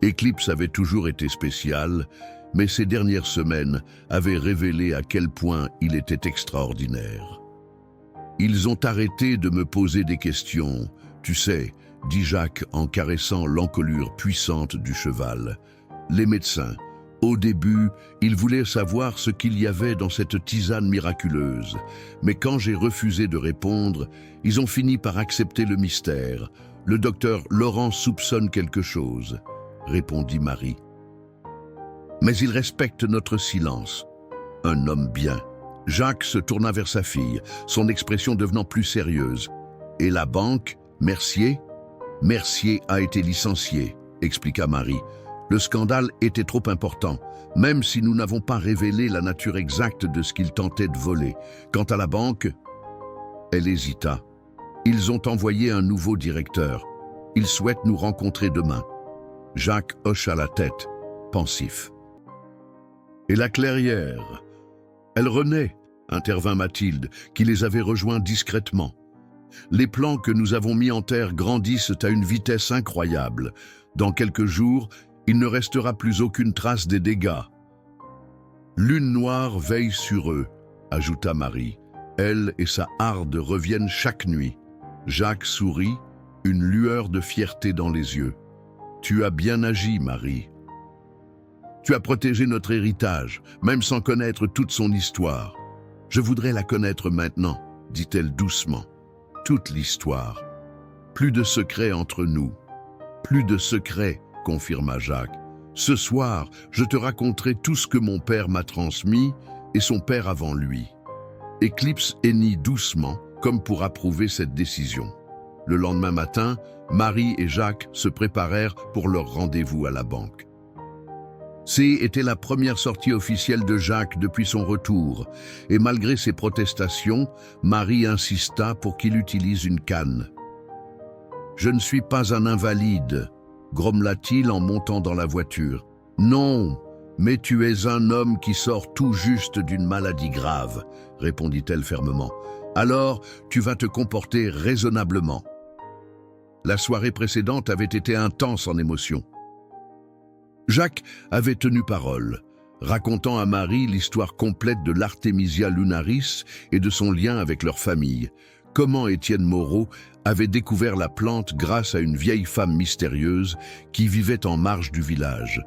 Éclipse avait toujours été spécial, mais ces dernières semaines avaient révélé à quel point il était extraordinaire. « Ils ont arrêté de me poser des questions, tu sais, » dit Jacques en caressant l'encolure puissante du cheval. « Les médecins. Au début, ils voulaient savoir ce qu'il y avait dans cette tisane miraculeuse. Mais quand j'ai refusé de répondre, ils ont fini par accepter le mystère. Le docteur Laurent soupçonne quelque chose, » répondit Marie. « Mais il respecte notre silence. Un homme bien. » Jacques se tourna vers sa fille, son expression devenant plus sérieuse. « Et la banque, Mercier ?»« Mercier a été licencié, » expliqua Marie. « Le scandale était trop important, même si nous n'avons pas révélé la nature exacte de ce qu'il tentait de voler. Quant à la banque... » Elle hésita. « Ils ont envoyé un nouveau directeur. Ils souhaitent nous rencontrer demain. » Jacques hocha la tête, pensif. « Et la clairière ? Elle renaît, » intervint Mathilde, qui les avait rejoints discrètement. Les plans que nous avons mis en terre grandissent à une vitesse incroyable. Dans quelques jours, il ne restera plus aucune trace des dégâts. Lune noire veille sur eux, ajouta Marie. Elle et sa harde reviennent chaque nuit. Jacques sourit, une lueur de fierté dans les yeux. Tu as bien agi, Marie. Tu as protégé notre héritage, même sans connaître toute son histoire. Je voudrais la connaître maintenant, dit-elle doucement. Toute l'histoire. Plus de secrets entre nous. Plus de secrets, confirma Jacques. Ce soir, je te raconterai tout ce que mon père m'a transmis et son père avant lui. Éclipse hennit doucement, comme pour approuver cette décision. Le lendemain matin, Marie et Jacques se préparèrent pour leur rendez-vous à la banque. Était la première sortie officielle de Jacques depuis son retour, et malgré ses protestations, Marie insista pour qu'il utilise une canne. « Je ne suis pas un invalide », grommela-t-il en montant dans la voiture. « Non, mais tu es un homme qui sort tout juste d'une maladie grave », répondit-elle fermement. « Alors, tu vas te comporter raisonnablement. » La soirée précédente avait été intense en émotions. Jacques avait tenu parole, racontant à Marie l'histoire complète de l'Artemisia lunaris et de son lien avec leur famille, comment Étienne Moreau avait découvert la plante grâce à une vieille femme mystérieuse qui vivait en marge du village,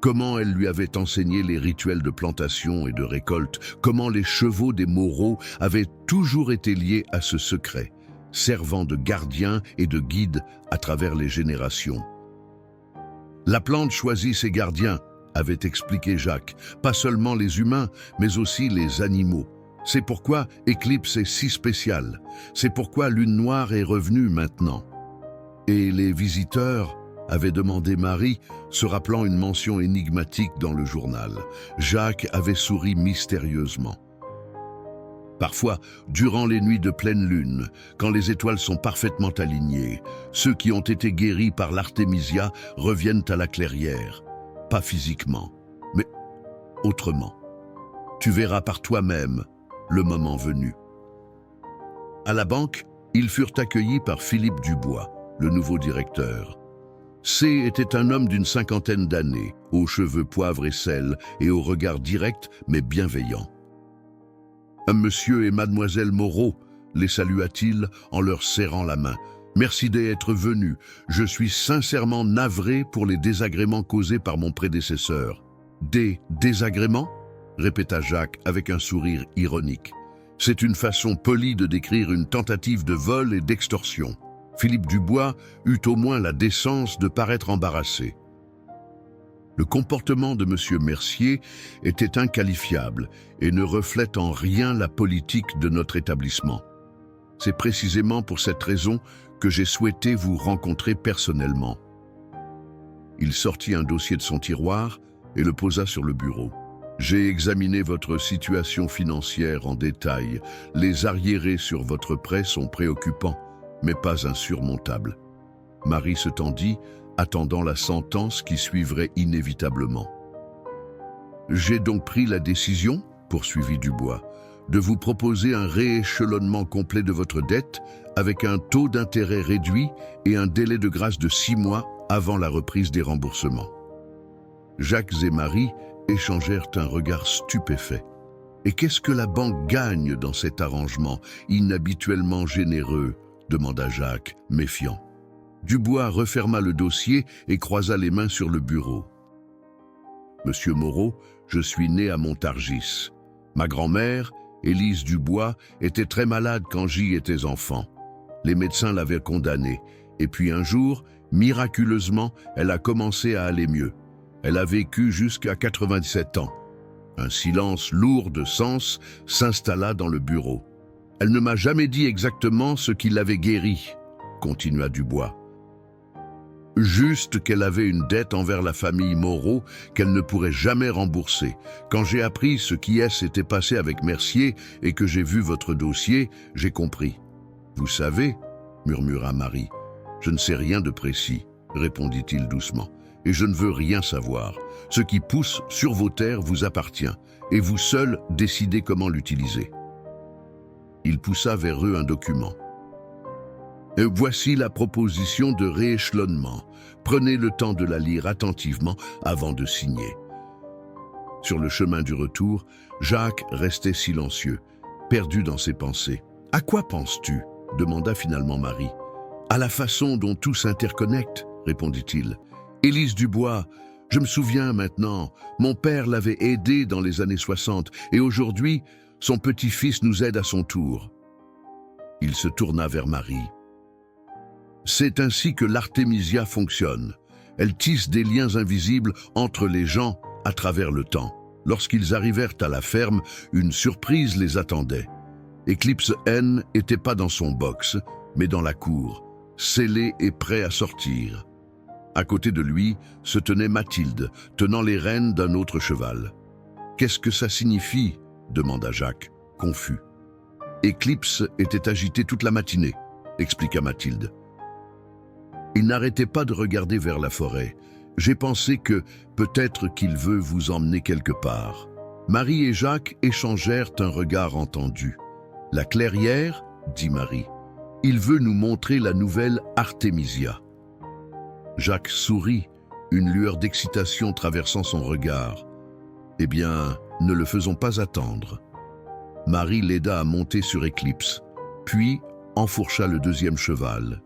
comment elle lui avait enseigné les rituels de plantation et de récolte, comment les chevaux des Moreau avaient toujours été liés à ce secret, servant de gardien et de guide à travers les générations. La plante choisit ses gardiens, avait expliqué Jacques, pas seulement les humains, mais aussi les animaux. C'est pourquoi Éclipse est si spécial. C'est pourquoi Lune Noire est revenue maintenant. Et les visiteurs, avait demandé Marie, se rappelant une mention énigmatique dans le journal. Jacques avait souri mystérieusement. Parfois, durant les nuits de pleine lune, quand les étoiles sont parfaitement alignées, ceux qui ont été guéris par l'Artemisia reviennent à la clairière. Pas physiquement, mais autrement. Tu verras par toi-même le moment venu. À la banque, ils furent accueillis par Philippe Dubois, le nouveau directeur. Était un homme d'une 50aine d'années, aux cheveux poivre et sel et au regard direct mais bienveillant. Monsieur et mademoiselle Moreau, les salua-t-il en leur serrant la main. Merci d'être venus. Je suis sincèrement navré pour les désagréments causés par mon prédécesseur. Des désagréments ? Répéta Jacques avec un sourire ironique. C'est une façon polie de décrire une tentative de vol et d'extorsion. Philippe Dubois eut au moins la décence de paraître embarrassé. Le comportement de M. Mercier était inqualifiable et ne reflète en rien la politique de notre établissement. C'est précisément pour cette raison que j'ai souhaité vous rencontrer personnellement. Il sortit un dossier de son tiroir et le posa sur le bureau. J'ai examiné votre situation financière en détail. Les arriérés sur votre prêt sont préoccupants, mais pas insurmontables. Marie se tendit, attendant la sentence qui suivrait inévitablement. J'ai donc pris la décision, poursuivit Dubois, de vous proposer un rééchelonnement complet de votre dette avec un taux d'intérêt réduit et un délai de grâce de 6 mois avant la reprise des remboursements. Jacques et Marie échangèrent un regard stupéfait. Et qu'est-ce que la banque gagne dans cet arrangement inhabituellement généreux ? Demanda Jacques, méfiant. Dubois referma le dossier et croisa les mains sur le bureau. Monsieur Moreau, je suis né à Montargis. Ma grand-mère, Élise Dubois, était très malade quand j'y étais enfant. Les médecins l'avaient condamnée. Et puis un jour, miraculeusement, elle a commencé à aller mieux. Elle a vécu jusqu'à 97 ans. Un silence lourd de sens s'installa dans le bureau. Elle ne m'a jamais dit exactement ce qui l'avait guérie, continua Dubois. Juste qu'elle avait une dette envers la famille Moreau qu'elle ne pourrait jamais rembourser. Quand j'ai appris ce qui s'était passé avec Mercier et que j'ai vu votre dossier, j'ai compris. Vous savez, murmura Marie. Je ne sais rien de précis, répondit-il doucement, et je ne veux rien savoir. Ce qui pousse sur vos terres vous appartient, et vous seul décidez comment l'utiliser. Il poussa vers eux un document. Voici la proposition de rééchelonnement. Prenez le temps de la lire attentivement avant de signer. » Sur le chemin du retour, Jacques restait silencieux, perdu dans ses pensées. « À quoi penses-tu » demanda finalement Marie. « À la façon dont tout s'interconnecte, » répondit-il. « Élise Dubois, je me souviens maintenant, mon père l'avait aidé dans les années 60 et aujourd'hui, son petit-fils nous aide à son tour. » Il se tourna vers Marie. « C'est ainsi que l'Artémisia fonctionne. Elle tisse des liens invisibles entre les gens à travers le temps. Lorsqu'ils arrivèrent à la ferme, une surprise les attendait. Eclipse N n'était pas dans son box, mais dans la cour, scellé et prêt à sortir. À côté de lui se tenait Mathilde, tenant les rênes d'un autre cheval. « Qu'est-ce que ça signifie » demanda Jacques, confus. « Eclipse était agité toute la matinée » expliqua Mathilde. Il n'arrêtait pas de regarder vers la forêt. « J'ai pensé que peut-être qu'il veut vous emmener quelque part. » Marie et Jacques échangèrent un regard entendu. « La clairière » dit Marie. « Il veut nous montrer la nouvelle Artémisia. » Jacques sourit, une lueur d'excitation traversant son regard. « Eh bien, ne le faisons pas attendre. » Marie l'aida à monter sur Eclipse, puis enfourcha le deuxième cheval.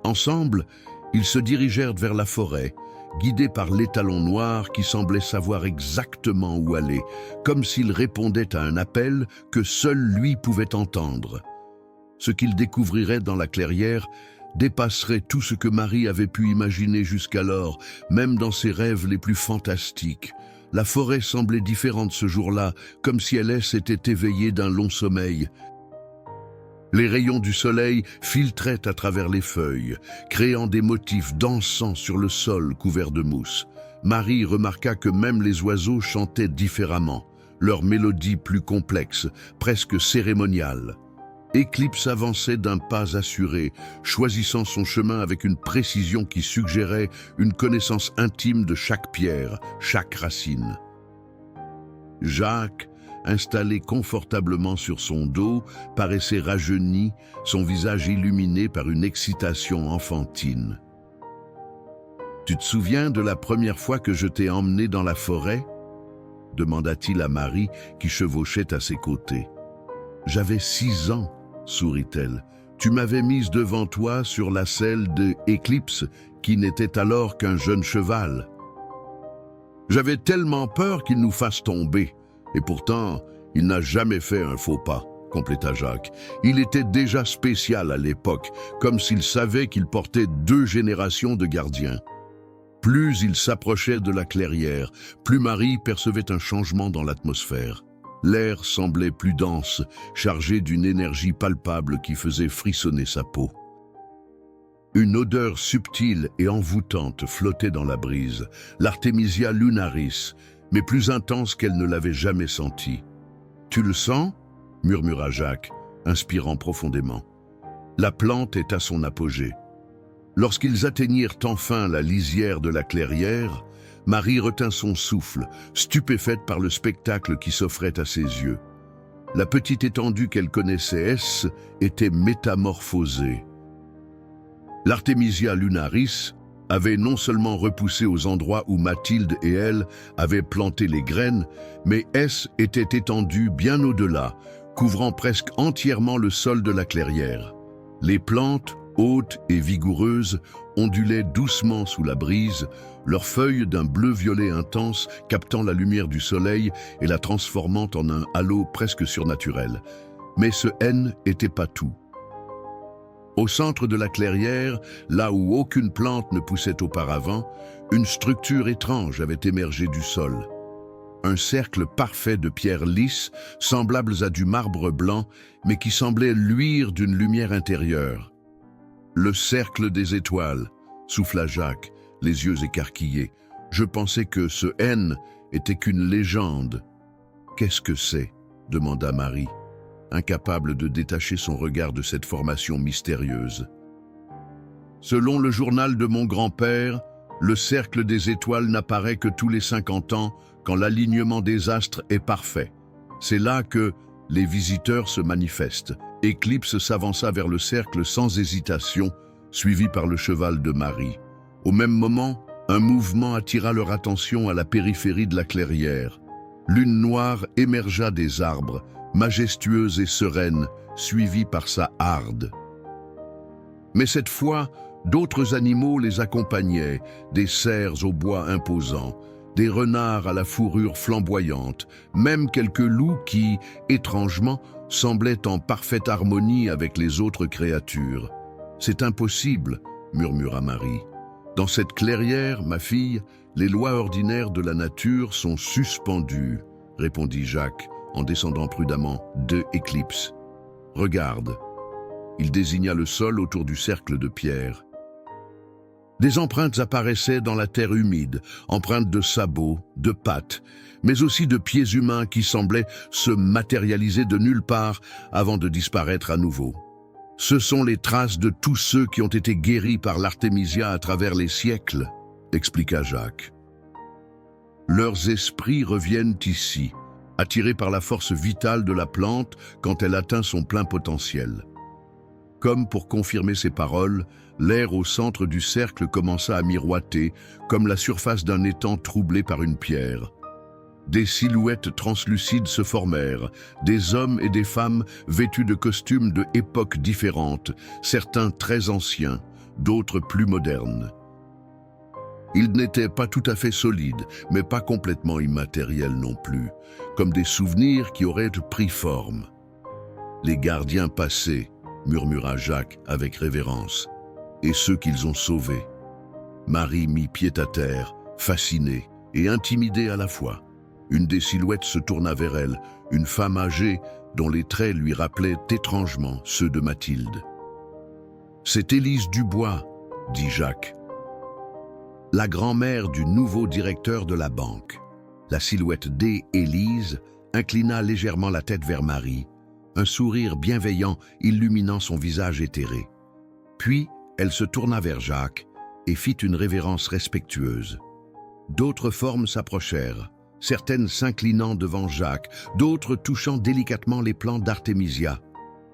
Ensemble, ils se dirigèrent vers la forêt, guidés par l'étalon noir qui semblait savoir exactement où aller, comme s'il répondait à un appel que seul lui pouvait entendre. Ce qu'ils découvriraient dans la clairière dépasserait tout ce que Marie avait pu imaginer jusqu'alors, même dans ses rêves les plus fantastiques. La forêt semblait différente ce jour-là, comme si elle s'était éveillée d'un long sommeil. Les rayons du soleil filtraient à travers les feuilles, créant des motifs dansants sur le sol couvert de mousse. Marie remarqua que même les oiseaux chantaient différemment, leur mélodie plus complexe, presque cérémoniale. Eclipse avançait d'un pas assuré, choisissant son chemin avec une précision qui suggérait une connaissance intime de chaque pierre, chaque racine. Jacques, installé confortablement sur son dos, paraissait rajeuni, son visage illuminé par une excitation enfantine. « Tu te souviens de la première fois que je t'ai emmené dans la forêt ?» demanda-t-il à Marie qui chevauchait à ses côtés. « J'avais 6 ans, sourit-elle. Tu m'avais mise devant toi sur la selle de Eclipse, qui n'était alors qu'un jeune cheval. J'avais tellement peur qu'il nous fasse tomber. Et pourtant, il n'a jamais fait un faux pas, compléta Jacques. Il était déjà spécial à l'époque, comme s'il savait qu'il portait 2 générations de gardiens. Plus il s'approchait de la clairière, plus Marie percevait un changement dans l'atmosphère. L'air semblait plus dense, chargé d'une énergie palpable qui faisait frissonner sa peau. Une odeur subtile et envoûtante flottait dans la brise, l'Artémisia lunaris, mais plus intense qu'elle ne l'avait jamais senti. « Tu le sens » murmura Jacques, inspirant profondément. La plante est à son apogée. Lorsqu'ils atteignirent enfin la lisière de la clairière, Marie retint son souffle, stupéfaite par le spectacle qui s'offrait à ses yeux. La petite étendue qu'elle connaissait était métamorphosée. L'Artémisia lunaris avait non seulement repoussé aux endroits où Mathilde et elle avaient planté les graines, mais était étendue bien au-delà, couvrant presque entièrement le sol de la clairière. Les plantes, hautes et vigoureuses, ondulaient doucement sous la brise, leurs feuilles d'un bleu-violet intense captant la lumière du soleil et la transformant en un halo presque surnaturel. Mais ce N n'était pas tout. Au centre de la clairière, là où aucune plante ne poussait auparavant, une structure étrange avait émergé du sol. Un cercle parfait de pierres lisses, semblables à du marbre blanc, mais qui semblait luire d'une lumière intérieure. « Le cercle des étoiles », souffla Jacques, les yeux écarquillés. « Je pensais que ce N était qu'une légende. »« Qu'est-ce que c'est » demanda Marie, incapable de détacher son regard de cette formation mystérieuse. Selon le journal de mon grand-père, le cercle des étoiles n'apparaît que tous les 50 ans quand l'alignement des astres est parfait. C'est là que les visiteurs se manifestent, Éclipse s'avança vers le cercle sans hésitation, suivi par le cheval de Marie. Au même moment, un mouvement attira leur attention à la périphérie de la clairière. Lune noire émergea des arbres, majestueuse et sereine, suivie par sa harde. Mais cette fois, d'autres animaux les accompagnaient, des cerfs au bois imposant, des renards à la fourrure flamboyante, même quelques loups qui, étrangement, semblaient en parfaite harmonie avec les autres créatures. « C'est impossible, » murmura Marie. « Dans cette clairière, ma fille, les lois ordinaires de la nature sont suspendues, » répondit Jacques, en descendant prudemment de Éclipse. « Regarde. » Il désigna le sol autour du cercle de pierre. Des empreintes apparaissaient dans la terre humide, empreintes de sabots, de pattes, mais aussi de pieds humains qui semblaient se matérialiser de nulle part avant de disparaître à nouveau. Ce sont les traces de tous ceux qui ont été guéris par l'Artémisia à travers les siècles, expliqua Jacques. Leurs esprits reviennent ici, attirés par la force vitale de la plante quand elle atteint son plein potentiel. Comme pour confirmer ces paroles, l'air au centre du cercle commença à miroiter, comme la surface d'un étang troublé par une pierre. Des silhouettes translucides se formèrent, des hommes et des femmes vêtus de costumes de époques différentes, certains très anciens, d'autres plus modernes. Ils n'étaient pas tout à fait solides, mais pas complètement immatériels non plus, comme des souvenirs qui auraient pris forme. « Les gardiens passés », murmura Jacques avec révérence, « et ceux qu'ils ont sauvés. » Marie mit pied à terre, fascinée et intimidée à la fois. Une des silhouettes se tourna vers elle, une femme âgée dont les traits lui rappelaient étrangement ceux de Mathilde. « C'est Élise Dubois, » dit Jacques. La grand-mère du nouveau directeur de la banque. La silhouette d'Élise inclina légèrement la tête vers Marie, un sourire bienveillant illuminant son visage éthéré. Puis, elle se tourna vers Jacques et fit une révérence respectueuse. D'autres formes s'approchèrent, certaines s'inclinant devant Jacques, d'autres touchant délicatement les plants d'Artémisia,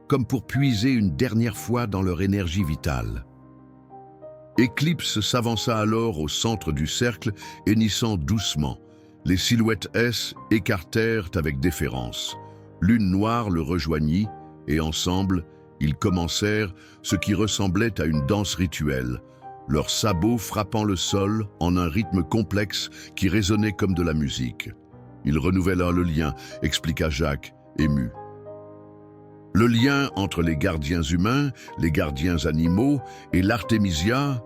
comme pour puiser une dernière fois dans leur énergie vitale. Éclipse s'avança alors au centre du cercle, hennissant doucement. Les silhouettes S écartèrent avec déférence. Lune noire le rejoignit, et ensemble, ils commencèrent ce qui ressemblait à une danse rituelle, leurs sabots frappant le sol en un rythme complexe qui résonnait comme de la musique. Ils renouvellèrent le lien, expliqua Jacques, ému. Le lien entre les gardiens humains, les gardiens animaux et l'Artémisia.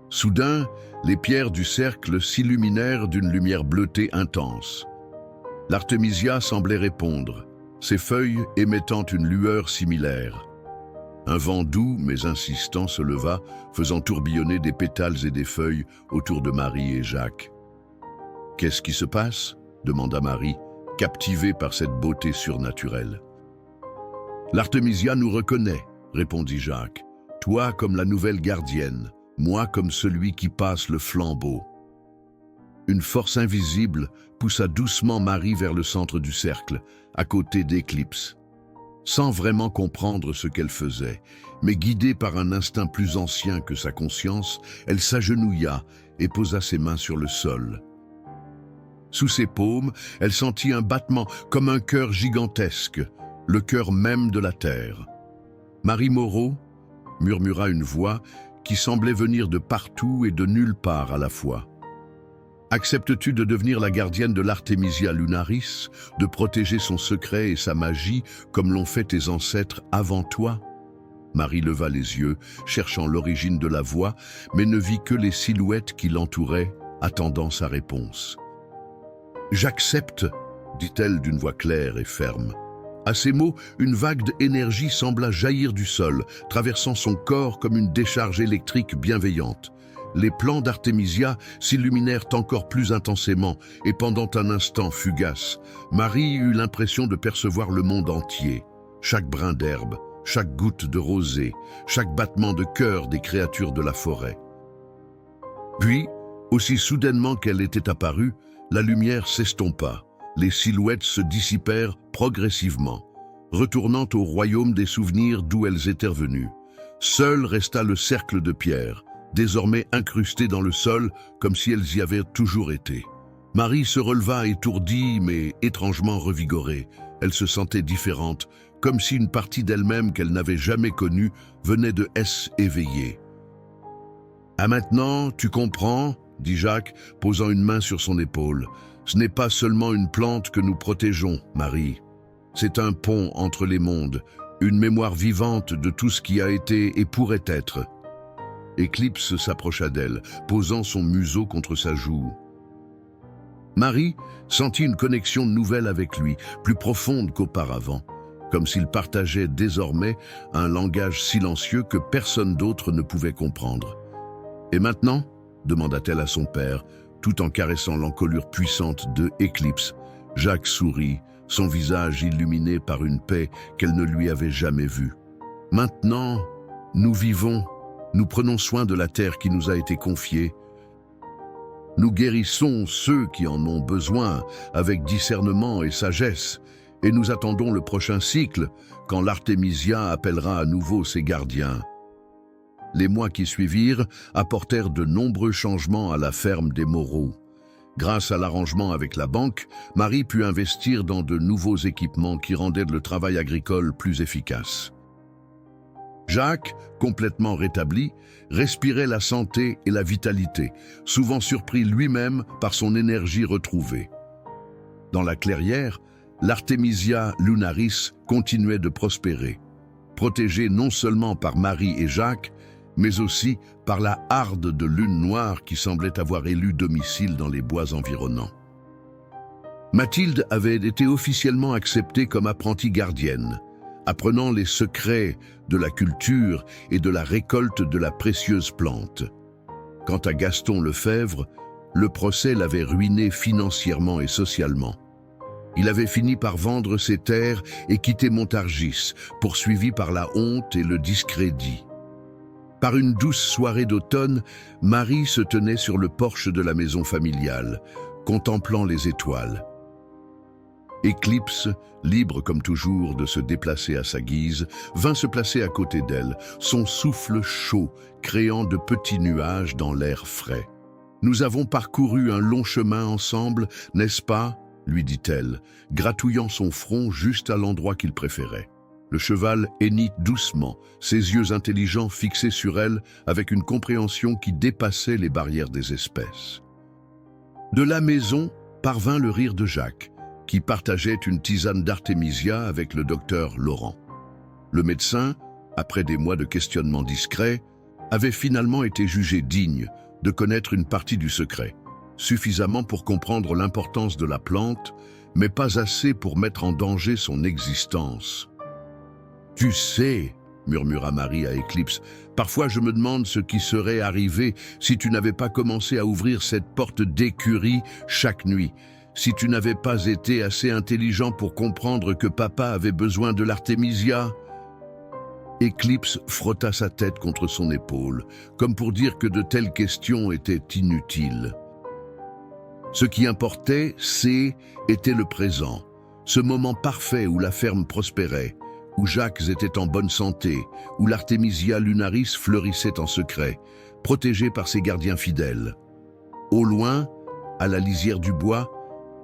Soudain, les pierres du cercle s'illuminèrent d'une lumière bleutée intense. L'Artémisia semblait répondre, ses feuilles émettant une lueur similaire. Un vent doux mais insistant se leva, faisant tourbillonner des pétales et des feuilles autour de Marie et Jacques. « Qu'est-ce qui se passe ?» demanda Marie, captivée par cette beauté surnaturelle. « L'Artémisia nous reconnaît, » répondit Jacques. « Toi comme la nouvelle gardienne, moi comme celui qui passe le flambeau. » Une force invisible poussa doucement Marie vers le centre du cercle, à côté d'Éclipse. Sans vraiment comprendre ce qu'elle faisait, mais guidée par un instinct plus ancien que sa conscience, elle s'agenouilla et posa ses mains sur le sol. Sous ses paumes, elle sentit un battement comme un cœur gigantesque, le cœur même de la terre. « Marie Moreau » murmura une voix qui semblait venir de partout et de nulle part à la fois. « Acceptes-tu de devenir la gardienne de l'Artémisia Lunaris, de protéger son secret et sa magie comme l'ont fait tes ancêtres avant toi ?» Marie leva les yeux, cherchant l'origine de la voix, mais ne vit que les silhouettes qui l'entouraient, attendant sa réponse. « J'accepte, » dit-elle d'une voix claire et ferme. À ces mots, une vague d'énergie sembla jaillir du sol, traversant son corps comme une décharge électrique bienveillante. Les plants d'Artémisia s'illuminèrent encore plus intensément et pendant un instant fugace, Marie eut l'impression de percevoir le monde entier. Chaque brin d'herbe, chaque goutte de rosée, chaque battement de cœur des créatures de la forêt. Puis, aussi soudainement qu'elle était apparue, la lumière s'estompa. Les silhouettes se dissipèrent progressivement. retournant au royaume des souvenirs d'où elles étaient venues. Seul resta le cercle de pierre, désormais incrusté dans le sol, comme si elles y avaient toujours été. Marie se releva étourdie, mais étrangement revigorée. Elle se sentait différente, comme si une partie d'elle-même qu'elle n'avait jamais connue venait de s'éveiller. « Ah maintenant, tu comprends ?» dit Jacques, posant une main sur son épaule. « Ce n'est pas seulement une plante que nous protégeons, Marie. C'est un pont entre les mondes, une mémoire vivante de tout ce qui a été et pourrait être. » Éclipse s'approcha d'elle, posant son museau contre sa joue. Marie sentit une connexion nouvelle avec lui, plus profonde qu'auparavant, comme s'ils partageaient désormais un langage silencieux que personne d'autre ne pouvait comprendre. « Et maintenant ?» demanda-t-elle à son père, tout en caressant l'encolure puissante de Éclipse. Jacques sourit, son visage illuminé par une paix qu'elle ne lui avait jamais vue. « Maintenant, nous vivons, nous prenons soin de la terre qui nous a été confiée. Nous guérissons ceux qui en ont besoin avec discernement et sagesse, et nous attendons le prochain cycle, quand l'Artémisia appellera à nouveau ses gardiens. » Les mois qui suivirent apportèrent de nombreux changements à la ferme des Moreau. Grâce à l'arrangement avec la banque, Marie put investir dans de nouveaux équipements qui rendaient le travail agricole plus efficace. Jacques, complètement rétabli, respirait la santé et la vitalité, souvent surpris lui-même par son énergie retrouvée. Dans la clairière, l'Artémisia lunaris continuait de prospérer, protégée non seulement par Marie et Jacques, mais aussi par la harde de lune noire qui semblait avoir élu domicile dans les bois environnants. Mathilde avait été officiellement acceptée comme apprentie gardienne, apprenant les secrets de la culture et de la récolte de la précieuse plante. Quant à Gaston Lefebvre, le procès l'avait ruiné financièrement et socialement. Il avait fini par vendre ses terres et quitter Montargis, poursuivi par la honte et le discrédit. Par une douce soirée d'automne, Marie se tenait sur le porche de la maison familiale, contemplant les étoiles. Éclipse, libre comme toujours de se déplacer à sa guise, vint se placer à côté d'elle, son souffle chaud créant de petits nuages dans l'air frais. « Nous avons parcouru un long chemin ensemble, n'est-ce pas ?» lui dit-elle, gratouillant son front juste à l'endroit qu'il préférait. Le cheval hennit doucement, ses yeux intelligents fixés sur elle avec une compréhension qui dépassait les barrières des espèces. De la maison parvint le rire de Jacques, qui partageait une tisane d'artémisia avec le docteur Laurent. Le médecin, après des mois de questionnements discrets, avait finalement été jugé digne de connaître une partie du secret, suffisamment pour comprendre l'importance de la plante, mais pas assez pour mettre en danger son existence. « Tu sais, » murmura Marie à Éclipse, « parfois je me demande ce qui serait arrivé si tu n'avais pas commencé à ouvrir cette porte d'écurie chaque nuit, si tu n'avais pas été assez intelligent pour comprendre que papa avait besoin de l'artémisia. » Éclipse frotta sa tête contre son épaule, comme pour dire que de telles questions étaient inutiles. Ce qui importait, était le présent, ce moment parfait où la ferme prospérait, où Jacques était en bonne santé, où l'Artémisia lunaris fleurissait en secret, protégée par ses gardiens fidèles. Au loin, à la lisière du bois,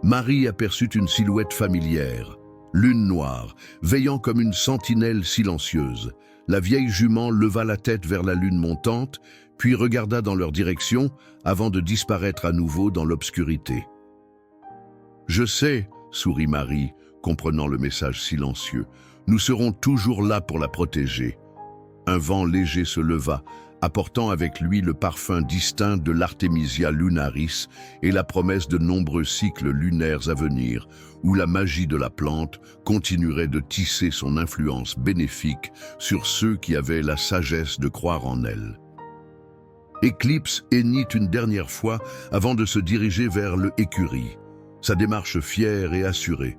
Marie aperçut une silhouette familière, lune noire, veillant comme une sentinelle silencieuse. La vieille jument leva la tête vers la lune montante, puis regarda dans leur direction avant de disparaître à nouveau dans l'obscurité. « Je sais, » sourit Marie, comprenant le message silencieux, « nous serons toujours là pour la protéger. » Un vent léger se leva, apportant avec lui le parfum distinct de l'Artémisia lunaris et la promesse de nombreux cycles lunaires à venir, où la magie de la plante continuerait de tisser son influence bénéfique sur ceux qui avaient la sagesse de croire en elle. Éclipse hennit une dernière fois avant de se diriger vers le écurie, sa démarche fière et assurée.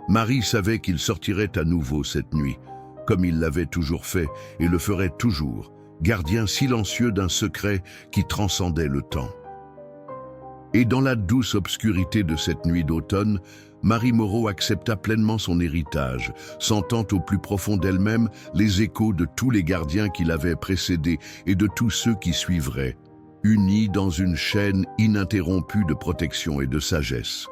Marie savait qu'il sortirait à nouveau cette nuit, comme il l'avait toujours fait et le ferait toujours, gardien silencieux d'un secret qui transcendait le temps. Et dans la douce obscurité de cette nuit d'automne, Marie Moreau accepta pleinement son héritage, sentant au plus profond d'elle-même les échos de tous les gardiens qui l'avaient précédée et de tous ceux qui suivraient, unis dans une chaîne ininterrompue de protection et de sagesse.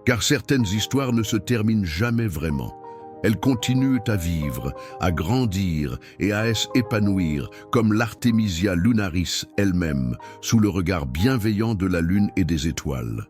Car certaines histoires ne se terminent jamais vraiment. Elles continuent à vivre, à grandir et à s'épanouir, comme l'Artemisia lunaris elle-même, sous le regard bienveillant de la lune et des étoiles.